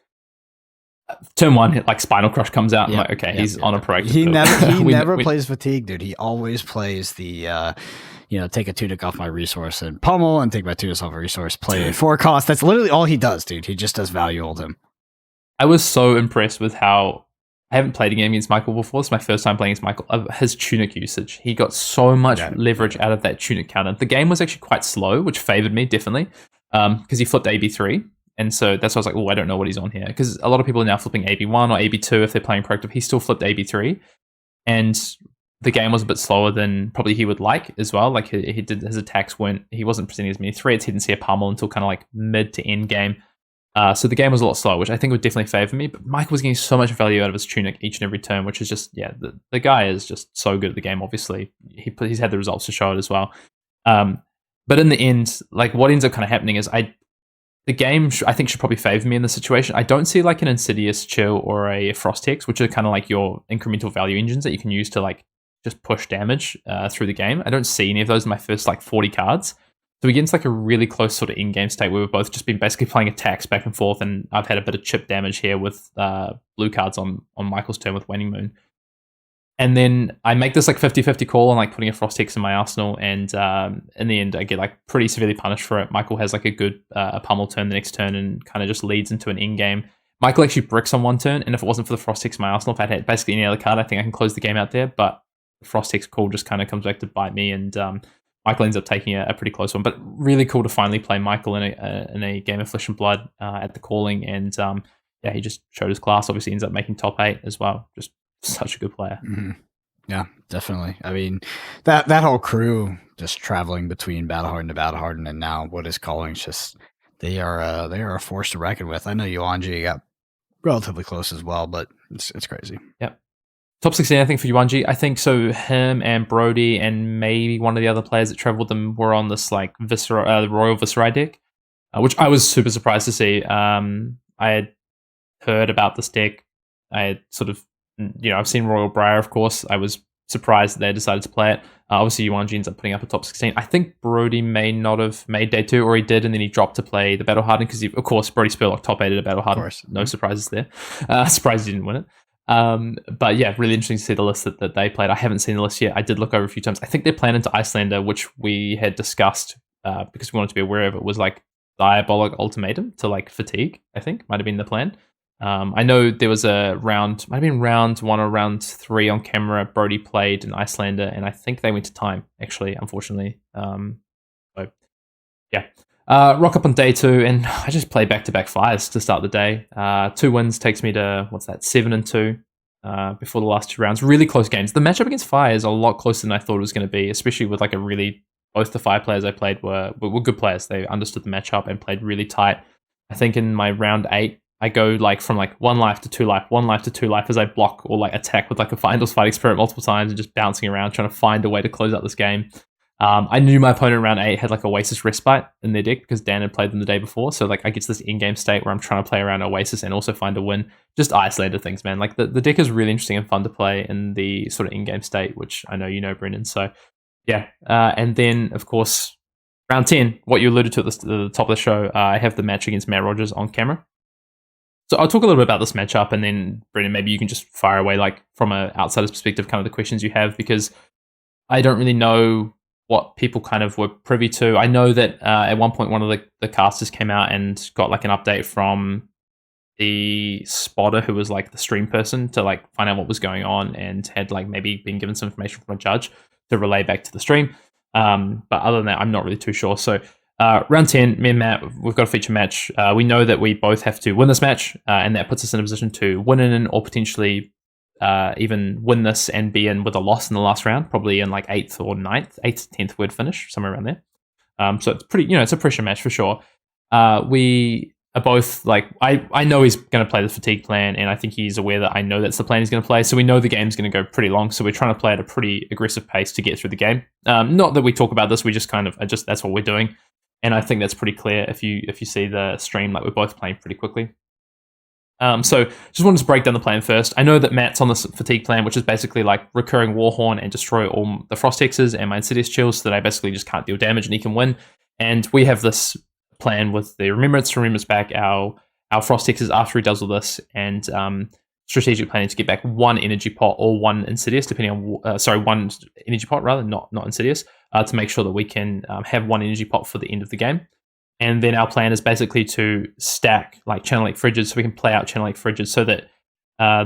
Turn 1, like Spinal Crush comes out. I'm like, okay, he's on a proactive. He never plays Fatigue, dude. He always plays the take a tunic off my resource and pummel, and take my tunic off my resource, play a 4 cost. That's literally all he does, dude. He just does value Ultim. I was so impressed with how I haven't played a game against Michael before. It's my first time playing against Michael. His tunic usage. He got so much leverage out of that tunic counter. The game was actually quite slow, which favored me, definitely, because he flipped AB3. And so that's why I was like, oh, I don't know what he's on here. Because a lot of people are now flipping AB1 or AB2 if they're playing proactive. He still flipped AB3. And the game was a bit slower than probably he would like as well. Like, he did his attacks he wasn't presenting as many threats. He didn't see a pummel until kind of like mid to end game. So the game was a lot slower, which I think would definitely favor me. But Michael was getting so much value out of his tunic each and every turn, which is just, the guy is just so good at the game, obviously. He's had the results to show it as well. But in the end, like, what ends up kind of happening is the game, I think, should probably favor me in this situation. I don't see like an Insidious Chill or a Frost Hex, which are kind of like your incremental value engines that you can use to like just push damage through the game. I don't see any of those in my first like 40 cards. So we get into like a really close sort of in-game state where we've both just been basically playing attacks back and forth, and I've had a bit of chip damage here with blue cards on Michael's turn with Waning Moon. And then I make this like 50-50 call on like putting a Frost Hex in my arsenal, and in the end I get like pretty severely punished for it. Michael has like a good pummel turn the next turn and kind of just leads into an in-game. Michael actually bricks on one turn, and if it wasn't for the Frost Hex in my arsenal, if I had basically any other card, I think I can close the game out there, but the Frost Hex call just kind of comes back to bite me, and Michael ends up taking a pretty close one. But really cool to finally play Michael in a game of Flesh and Blood at the Calling, and he just showed his class. Obviously ends up making top 8 as well. Just such a good player. Mm-hmm. Yeah, definitely. I mean, that whole crew just traveling between Battlehardened to Battlehardened, and now what is Calling, just they are a force to reckon with. I know Yuanji got relatively close as well, but it's crazy. Yep. Top 16, I think, for Yuanji. I think so. Him and Brody and maybe one of the other players that traveled with them were on this like Royal Viserai deck, which I was super surprised to see. I had heard about this deck. I had sort of, I've seen Royal Briar, of course. I was surprised that they decided to play it. Obviously, Yuanji ends up putting up a top 16. I think Brody may not have made day 2, or he did, and then he dropped to play the Battle Hardened because, of course, Brody Spurlock top 8 at a Battle Hardened. No surprises there. Surprised he didn't win it. But yeah, really interesting to see the list that they played. I haven't seen the list yet. I did look over a few times. I think they're planning to Iyslander, which we had discussed because we wanted to be aware of it, was like Diabolic Ultimatum to like Fatigue, I think might have been the plan. I know there was a round, might have been round 1 or round 3 on camera. Brody played in Iyslander, and I think they went to time, actually, unfortunately. So, yeah. Rock up on day 2, and I just play back-to-back fires to start the day. 2 wins takes me to, 7-2 before the last 2 rounds. Really close games. The matchup against Fire is a lot closer than I thought it was going to be, especially with like a really... Both the Fire players I played were good players. They understood the matchup and played really tight. I think in my round 8, I go like from like 1 life to 2 life, 1 life to 2 life as I block or like attack with like a Finals Fighting Spirit multiple times and just bouncing around trying to find a way to close out this game. I knew my opponent in round 8 had like Oasis Respite in their deck because Dan had played them the day before. So like I get to this in-game state where I'm trying to play around Oasis and also find a win. Just Iyslander things, man. Like the deck is really interesting and fun to play in the sort of in-game state, which I know you know, Brendan. So yeah. And then of course, round 10, what you alluded to at the top of the show, I have the match against Matt Rogers on camera. So I'll talk a little bit about this matchup, and then Brendan, maybe you can just fire away, like from an outsider's perspective, kind of the questions you have, because I don't really know what people kind of were privy to. I know that at one point one of the casters came out and got like an update from the spotter who was like the stream person to like find out what was going on and had like maybe been given some information from a judge to relay back to the stream. But other than that, I'm not really too sure. So round 10, me and Matt, we've got a feature match. We know that we both have to win this match, and that puts us in a position to win in or potentially even win this and be in with a loss in the last round, probably in like 8th or 9th, 8th, 10th we'd finish, somewhere around there. So it's pretty, it's a pressure match for sure. We are both like, I know he's going to play the fatigue plan, and I think he's aware that I know that's the plan he's going to play. So we know the game's going to go pretty long. So we're trying to play at a pretty aggressive pace to get through the game. Not that we talk about this, we just kind of, that's what we're doing. And I think that's pretty clear if you see the stream, like we're both playing pretty quickly. So just wanted to break down the plan first. I know that Matt's on this fatigue plan, which is basically like recurring Warhorn and destroy all the Frost Hexes and my Insidious Chills so that I basically just can't deal damage and he can win. And we have this plan with the Remembrance to Remembrance back our Frost Hexes after he does all this, and strategic planning to get back 1 energy pot or 1 Insidious, depending on, 1 energy pot rather, not Insidious, to make sure that we can have 1 energy pot for the end of the game. And then our plan is basically to stack like Channel Lake Frigid so we can play out Channel Lake Frigid so that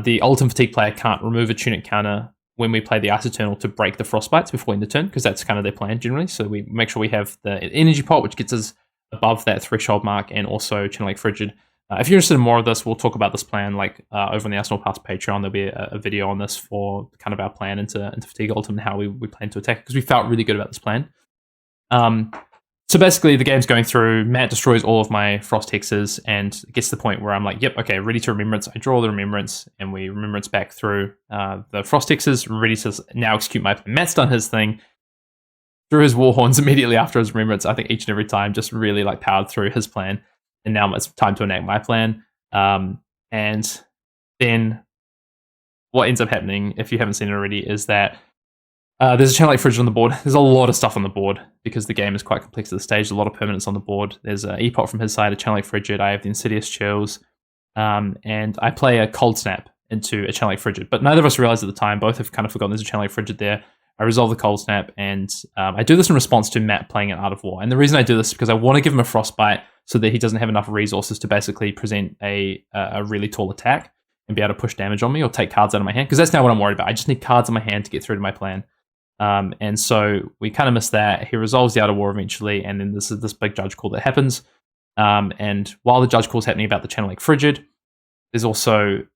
the Ultimate Fatigue player can't remove a Tunic counter when we play the Ice Eternal to break the Frostbites before end of turn, because that's kind of their plan generally. So we make sure we have the energy pot, which gets us above that threshold mark, and also Channel Lake Frigid. If you're interested in more of this, we'll talk about this plan like over on the Arsenal Pass Patreon. There'll be a video on this for kind of our plan into Fatigue Ultimate and how we plan to attack, because we felt really good about this plan. So basically, the game's going through. Matt destroys all of my Frost Hexes and gets to the point where I'm like, yep, okay, ready to Remembrance. I draw the Remembrance, and we Remembrance back through the Frost Hexes, ready to now execute my plan. Matt's done his thing. Threw his Warhorns immediately after his Remembrance, I think each and every time, just really like powered through his plan. And now it's time to enact my plan. And then what ends up happening, if you haven't seen it already, is that there's a Channel Lake Frigid on the board. There's a lot of stuff on the board because the game is quite complex at the stage. A lot of permanents on the board. There's an Epot from his side, a Channel Lake Frigid. I have the Insidious Chills. And I play a Cold Snap into a Channel Lake Frigid. But neither of us realized at the time. Both have kind of forgotten there's a Channel Lake Frigid there. I resolve the Cold Snap, and I do this in response to Matt playing an Art of War. And the reason I do this is because I want to give him a Frostbite so that he doesn't have enough resources to basically present a really tall attack and be able to push damage on me or take cards out of my hand, because that's not what I'm worried about. I just need cards in my hand to get through to my plan. And so we kind of miss that. He resolves the Art of War eventually, and then this big judge call that happens. And while the judge call is happening about the Channel Lake Frigid, there's also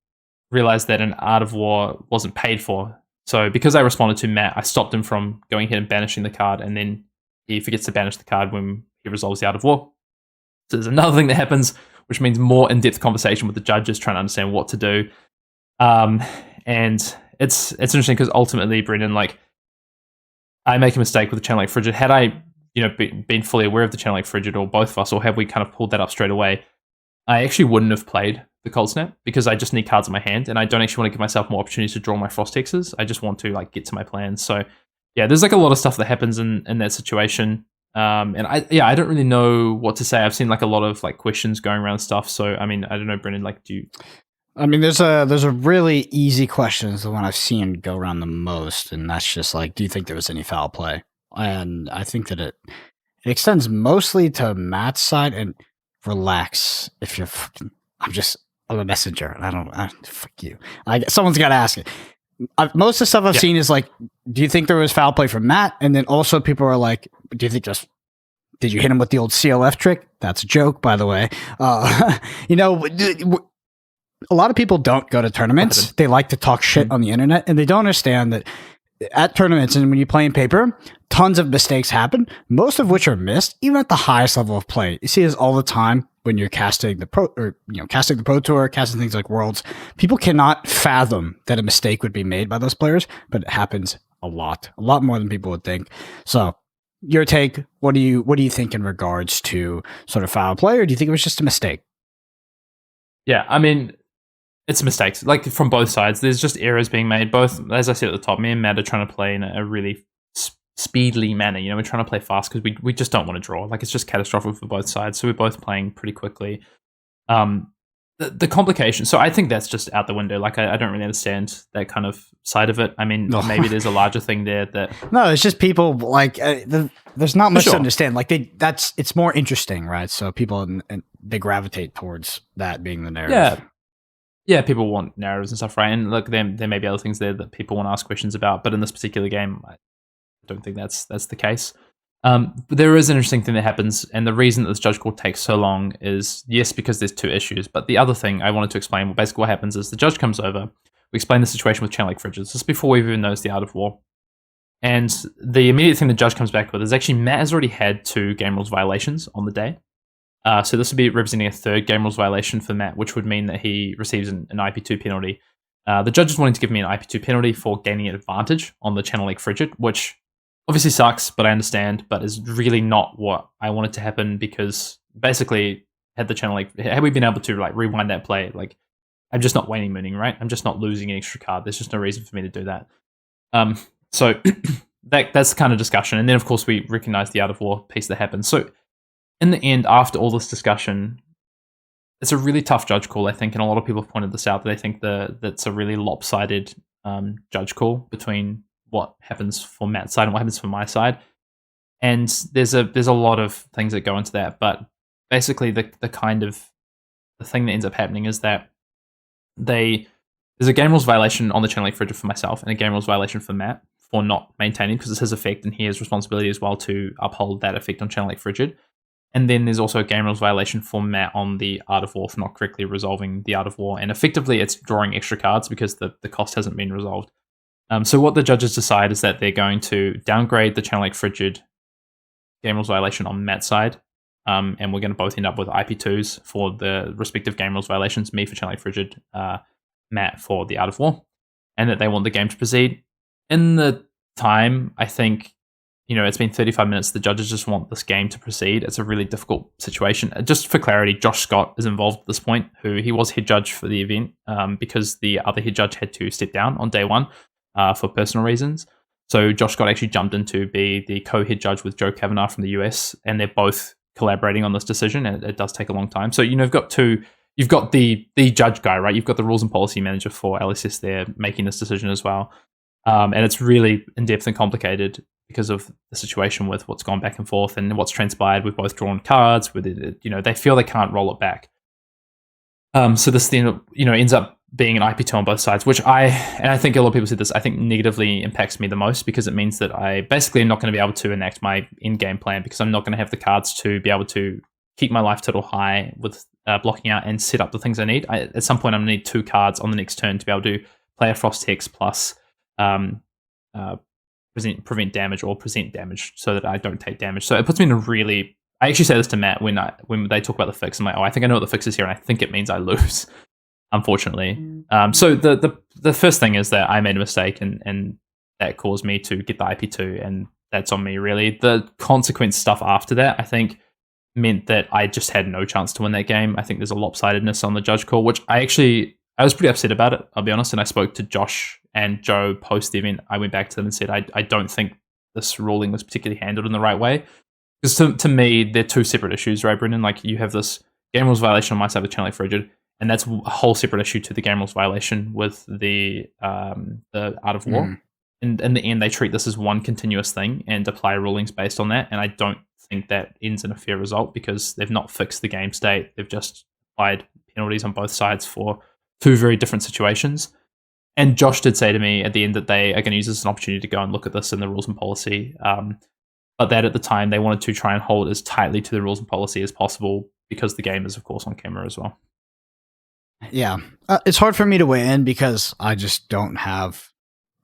realized that an Art of War wasn't paid for. So because I responded to Matt, I stopped him from going ahead and banishing the card, and then he forgets to banish the card when he resolves the Art of War. So there's another thing that happens, which means more in-depth conversation with the judges trying to understand what to do. And it's interesting because ultimately, Brendan, like, I make a mistake with the Channel Lake Frigid. Had I, been fully aware of the Channel Lake Frigid, or both of us, or have we kind of pulled that up straight away, I actually wouldn't have played the Cold Snap because I just need cards in my hand, and I don't actually want to give myself more opportunities to draw my Frost Hexes. I just want to like get to my plans. So yeah, there's like a lot of stuff that happens in that situation. And I don't really know what to say. I've seen like a lot of like questions going around stuff. So I mean, I don't know, Brendan, like do you? I mean, there's a really easy question. It's the one I've seen go around the most, and that's just like, do you think there was any foul play? And I think that it extends mostly to Matt's side. And relax, if you're fucking, I'm a messenger, and fuck you. Someone's got to ask it. Most of the stuff I've seen is like, do you think there was foul play from Matt? And then also people are like, do you think did you hit him with the old CLF trick? That's a joke, by the way. You know, a lot of people don't go to tournaments. They like to talk shit on the internet, and they don't understand that at tournaments and when you play in paper, tons of mistakes happen, most of which are missed, even at the highest level of play. You see this all the time when you're casting the pro tour, casting things like Worlds. People cannot fathom that a mistake would be made by those players, but it happens a lot more than people would think. So, your take? What do you think in regards to sort of foul play, or do you think it was just a mistake? Yeah, I mean, it's mistakes, like from both sides. There's just errors being made. Both, as I said at the top, me and Matt are trying to play in a really speedily manner. You know, we're trying to play fast because we just don't want to draw. Like, it's just catastrophic for both sides. So we're both playing pretty quickly. The complication. So I think that's just out the window. Like, I don't really understand that kind of side of it. I mean, maybe there's a larger thing there that. No, it's just people like there's not much to understand. Like it's more interesting, right? So people and they gravitate towards that being the narrative. Yeah, people want narratives and stuff, right? And look, there may be other things there that people want to ask questions about, but in this particular game, I don't think that's the case. But there is an interesting thing that happens, and the reason that this judge call takes so long is, yes, because there's two issues, but the other thing I wanted to explain, basically what happens is the judge comes over, we explain the situation with Channel Lake Fridges. This is before we've even noticed the Art of War. And the immediate thing the judge comes back with is actually Matt has already had 2 game rules violations on the day. So this would be representing a 3rd game rules violation for Matt, which would mean that he receives an IP2 penalty. The judge is wanting to give me an IP2 penalty for gaining an advantage on the Channel Lake Frigid, which obviously sucks, but I understand, but is really not what I wanted to happen, because basically had we been able to like rewind that play, like I'm just not waning mooning, right? I'm just not losing an extra card. There's just no reason for me to do that. So that's the kind of discussion. And then of course we recognize the Art of War piece that happens. So in the end, after all this discussion, it's a really tough judge call, I think, and a lot of people have pointed this out, that they think that's a really lopsided judge call between what happens for Matt's side and what happens for my side. And there's a lot of things that go into that, but basically the thing that ends up happening is that there's a game rules violation on the Channel Lake Frigid for myself and a game rules violation for Matt for not maintaining, because it's his effect and he has responsibility as well to uphold that effect on Channel Lake Frigid. And then there's also a game rules violation for Matt on the Art of War for not correctly resolving the Art of War. And effectively, it's drawing extra cards because the cost hasn't been resolved. So what the judges decide is that they're going to downgrade the Channel Lake Frigid game rules violation on Matt's side. And we're going to both end up with IP2s for the respective game rules violations, me for Channel Lake Frigid, Matt for the Art of War. And that they want the game to proceed. In the time, I think, it's been 35 minutes. The judges just want this game to proceed. It's a really difficult situation. Just for clarity, Josh Scott is involved at this point, he was head judge for the event because the other head judge had to step down on day one for personal reasons. So Josh Scott actually jumped in to be the co-head judge with Joe Kavanagh from the US, and they're both collaborating on this decision, and it does take a long time. So, you've got the judge guy, right? You've got the rules and policy manager for LSS there making this decision as well. And it's really in-depth and complicated because of the situation with what's gone back and forth and what's transpired. We've both drawn cards with it, they feel they can't roll it back. So this then, ends up being an IP2 on both sides, which I think a lot of people said this, I think negatively impacts me the most, because it means that I basically am not going to be able to enact my in-game plan, because I'm not going to have the cards to be able to keep my life total high with blocking out and set up the things I need. At some point, I'm going to need 2 cards on the next turn to be able to play a Frost Hex plus prevent damage or present damage so that I don't take damage. So it puts me in a really... I actually say this to Matt when they talk about the fix. I'm like, I think I know what the fix is here, and I think it means I lose, unfortunately. So the first thing is that I made a mistake, and that caused me to get the IP2, and that's on me, really. The consequence stuff after that, I think meant that I just had no chance to win that game. I think there's a lopsidedness on the judge call, which I was pretty upset about it, I'll be honest. And I spoke to Josh and Joe post the event. I went back to them and said, I don't think this ruling was particularly handled in the right way. Because to me, they're two separate issues, right, Brendan? Like, you have this game rules violation on my side with Channel Frigid, and that's a whole separate issue to the game rules violation with the Art of War. And in the end, they treat this as one continuous thing and apply rulings based on that. And I don't think that ends in a fair result because they've not fixed the game state. They've just applied penalties on both sides for two very different situations. And Josh did say to me at the end that they are going to use this as an opportunity to go and look at this in the rules and policy. But that at the time, they wanted to try and hold as tightly to the rules and policy as possible because the game is, of course, on camera as well. Yeah. It's hard for me to weigh in because I just don't have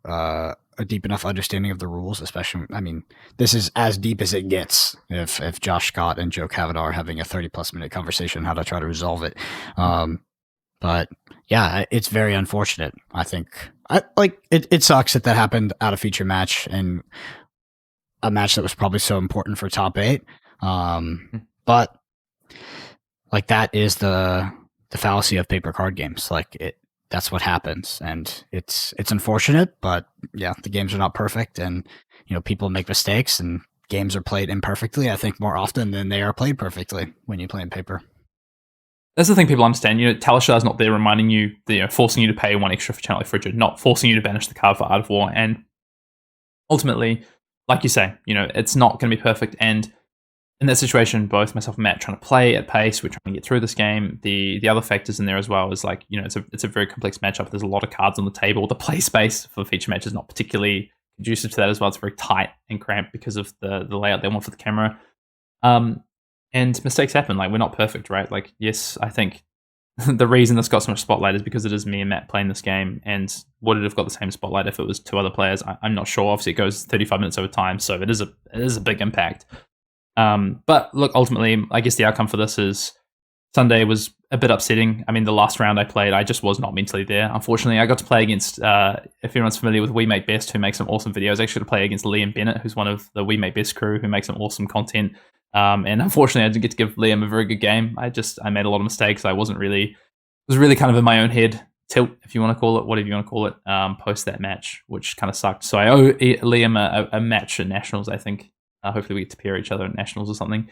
a deep enough understanding of the rules, especially, I mean, this is as deep as it gets if Josh Scott and Joe Kavanaugh are having a 30-plus minute conversation on how to try to resolve it. But yeah, it's very unfortunate. I think it sucks that happened at a feature match and a match that was probably so important for top 8. But like, that is the fallacy of paper card games. Like, that's what happens, and it's unfortunate, but yeah, the games are not perfect, and people make mistakes, and games are played imperfectly, I think, more often than they are played perfectly when you play in paper. That's the thing people understand. Talishar is not there reminding you, forcing you to pay one extra for Channel Frigid, not forcing you to banish the card for Art of War. And ultimately, like you say, it's not going to be perfect. And in that situation, both myself and Matt trying to play at pace, we're trying to get through this game. The other factors in there as well is like, it's a very complex matchup. There's a lot of cards on the table. The play space for feature match is not particularly conducive to that as well. It's very tight and cramped because of the layout they want for the camera. And mistakes happen. Like, we're not perfect, right? Like, yes, I think the reason this got so much spotlight is because it is me and Matt playing this game. And would it have got the same spotlight if it was two other players? I'm not sure. Obviously, it goes 35 minutes over time, so it is a big impact. But look, ultimately, I guess the outcome for this is Sunday was a bit upsetting. I mean, the last round I played, I just was not mentally there. Unfortunately, I got to play against, if anyone's familiar with We Make Best, who makes some awesome videos, I actually got to play against Liam Bennett, who's one of the We Make Best crew, who makes some awesome content. And unfortunately, I didn't get to give Liam a very good game. I made a lot of mistakes. I was really kind of in my own head tilt, if you want to call it, whatever you want to call it, post that match, which kind of sucked. So I owe Liam a match at Nationals, I think. Hopefully we get to pair each other at Nationals or something.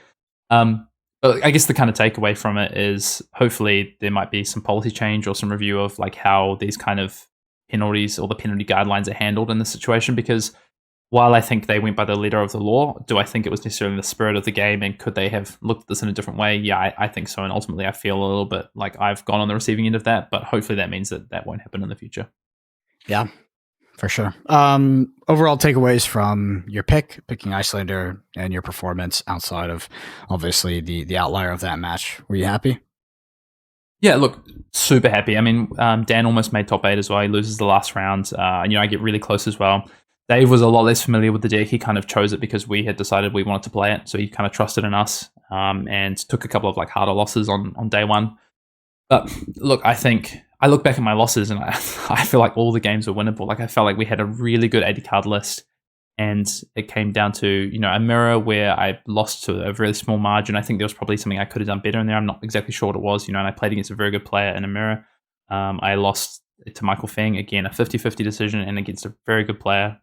But I guess the kind of takeaway from it is hopefully there might be some policy change or some review of like how these kind of penalties or the penalty guidelines are handled in this situation, because while I think they went by the letter of the law, do I think it was necessarily in the spirit of the game, and could they have looked at this in a different way? Yeah, I think so. And ultimately, I feel a little bit like I've gone on the receiving end of that, but hopefully that means that won't happen in the future. Yeah, for sure. Overall takeaways from your picking Iyslander, and your performance outside of obviously the outlier of that match. Were you happy? Yeah, look, super happy. I mean, Dan almost made top 8 as well. He loses the last round. I get really close as well. Dave was a lot less familiar with the deck. He kind of chose it because we had decided we wanted to play it. So he kind of trusted in us, and took a couple of like harder losses on day one. But look, I think I look back at my losses and I feel like all the games were winnable. Like, I felt like we had a really good 80 card list, and it came down to, a mirror where I lost to a really small margin. I think there was probably something I could have done better in there. I'm not exactly sure what it was, and I played against a very good player in a mirror. I lost to Michael Feng, again, a 50-50 decision, and against a very good player.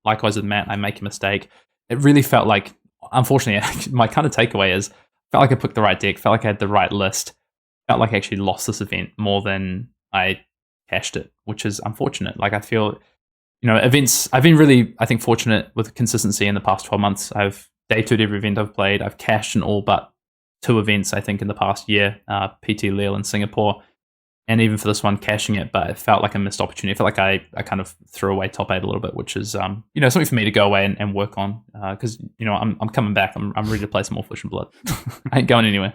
Likewise with Matt, I make a mistake. It really felt like, unfortunately, my kind of takeaway is, felt like I picked the right deck, felt like I had the right list, felt like I actually lost this event more than I cashed it, which is unfortunate. Like, I feel, events, I've been really, I think, fortunate with consistency in the past 12 months. I've day 2'd every event I've played. I've cashed in all but 2 events, I think, in the past year, PT Lille in Singapore. And even for this one, cashing it, but it felt like a missed opportunity. I felt like I kind of threw away top 8 a little bit, which is something for me to go away and work on, because I'm coming back. I'm ready to play some more Flesh and Blood. I ain't going anywhere.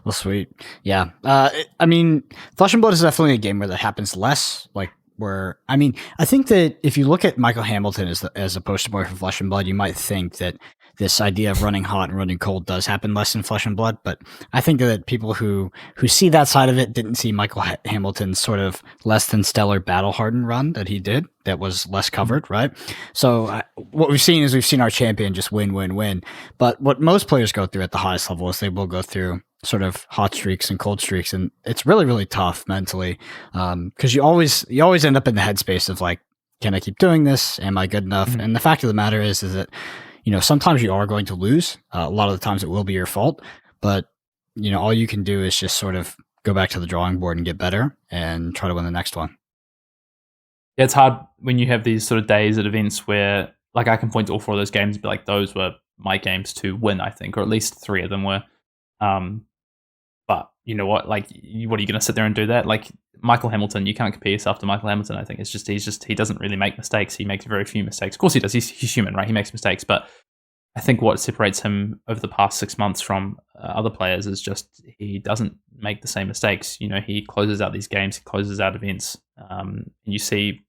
Well, sweet, yeah. I mean, Flesh and Blood is definitely a game where that happens less. Like, I think that if you look at Michael Hamilton as a poster boy for Flesh and Blood, you might think that this idea of running hot and running cold does happen less in Flesh and Blood. But I think that people who see that side of it didn't see Michael Hamilton's sort of less than stellar battle hardened run that he did that was less covered, right? So what we've seen our champion just win. But what most players go through at the highest level is they will go through sort of hot streaks and cold streaks, and it's really, really tough mentally, because you always end up in the headspace of like, can I keep doing this? Am I good enough? Mhm. And the fact of the matter is that, sometimes you are going to lose. A lot of the times it will be your fault, but all you can do is just sort of go back to the drawing board and get better and try to win the next one. Yeah, it's hard when you have these sort of days at events where, like, I can point to all 4 of those games and be like, those were my games to win, I think, or at least 3 of them were. But you know what? Like, what are you going to sit there and do that? Like, Michael Hamilton, you can't compare yourself to Michael Hamilton. I think it's just he doesn't really make mistakes. He makes very few mistakes. Of course he does. He's human, right? He makes mistakes. But I think what separates him over the past 6 months from other players is just he doesn't make the same mistakes. He closes out these games, he closes out events. And you see,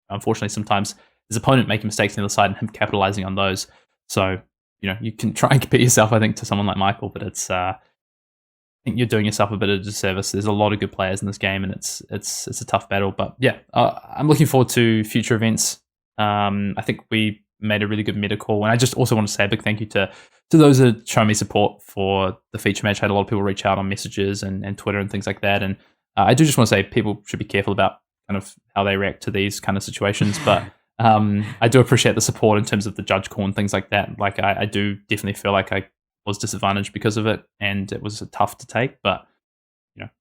unfortunately, sometimes his opponent making mistakes on the other side and him capitalizing on those. So, you can try and compare yourself, I think, to someone like Michael, but it's I think you're doing yourself a bit of a disservice. There's a lot of good players in this game, and it's a tough battle. But yeah, I'm looking forward to future events. I think we made a really good meta call, and I just also want to say a big thank you to those that show me support for the feature match. I had a lot of people reach out on messages and Twitter and things like that, and I do just want to say people should be careful about kind of how they react to these kind of situations. But I do appreciate the support in terms of the judge call and things like that. Like I do definitely feel like I was disadvantaged because of it, and it was tough to take. But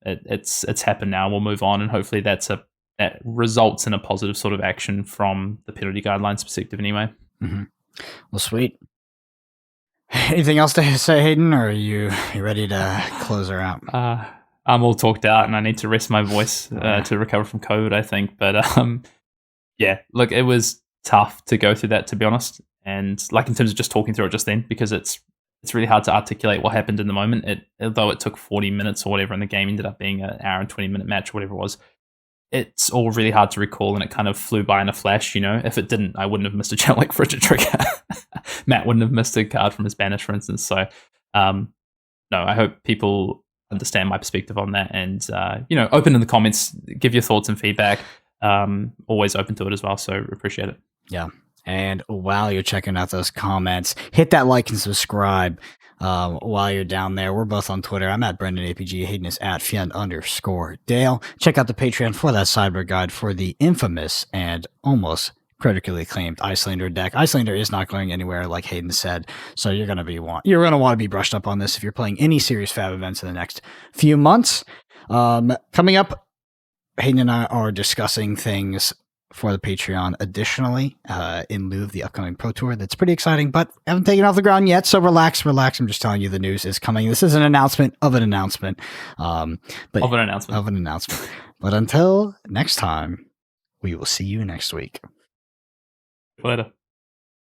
it's happened now. We'll move on, and hopefully that results in a positive sort of action from the penalty guidelines perspective, anyway. Mm-hmm. Well, sweet. Anything else to say, Hayden, or are you ready to close her out? I'm all talked out, and I need to rest my voice to recover from COVID, I think. But yeah, look, it was tough to go through that, to be honest. And like in terms of just talking through it just then, because it's really hard to articulate what happened in the moment. Although it took 40 minutes or whatever, and the game ended up being an hour and 20-minute match or whatever it was. It's all really hard to recall, and it kind of flew by in a flash. If it didn't, I wouldn't have missed a challenge like Frigid Trigger. Matt wouldn't have missed a card from his banish, for instance. So, no, I hope people understand my perspective on that, and open in the comments, give your thoughts and feedback. Always open to it as well, so appreciate it. Yeah. And while you're checking out those comments, hit that like and subscribe while you're down there. We're both on Twitter. I'm at Brendan APG. Hayden is at Fien_Dale. Check out the Patreon for that sideboard guide for the infamous and almost critically acclaimed Iyslander deck. Iyslander is not going anywhere, like Hayden said, so you're going to want to be brushed up on this if you're playing any serious Fab events in the next few months. Coming up, Hayden and I are discussing things for the Patreon additionally in lieu of the upcoming Pro Tour. That's pretty exciting, but haven't taken off the ground yet, so relax. I'm just telling you the news is coming. This is an announcement of an announcement. But until next time, we will see you next week. Later.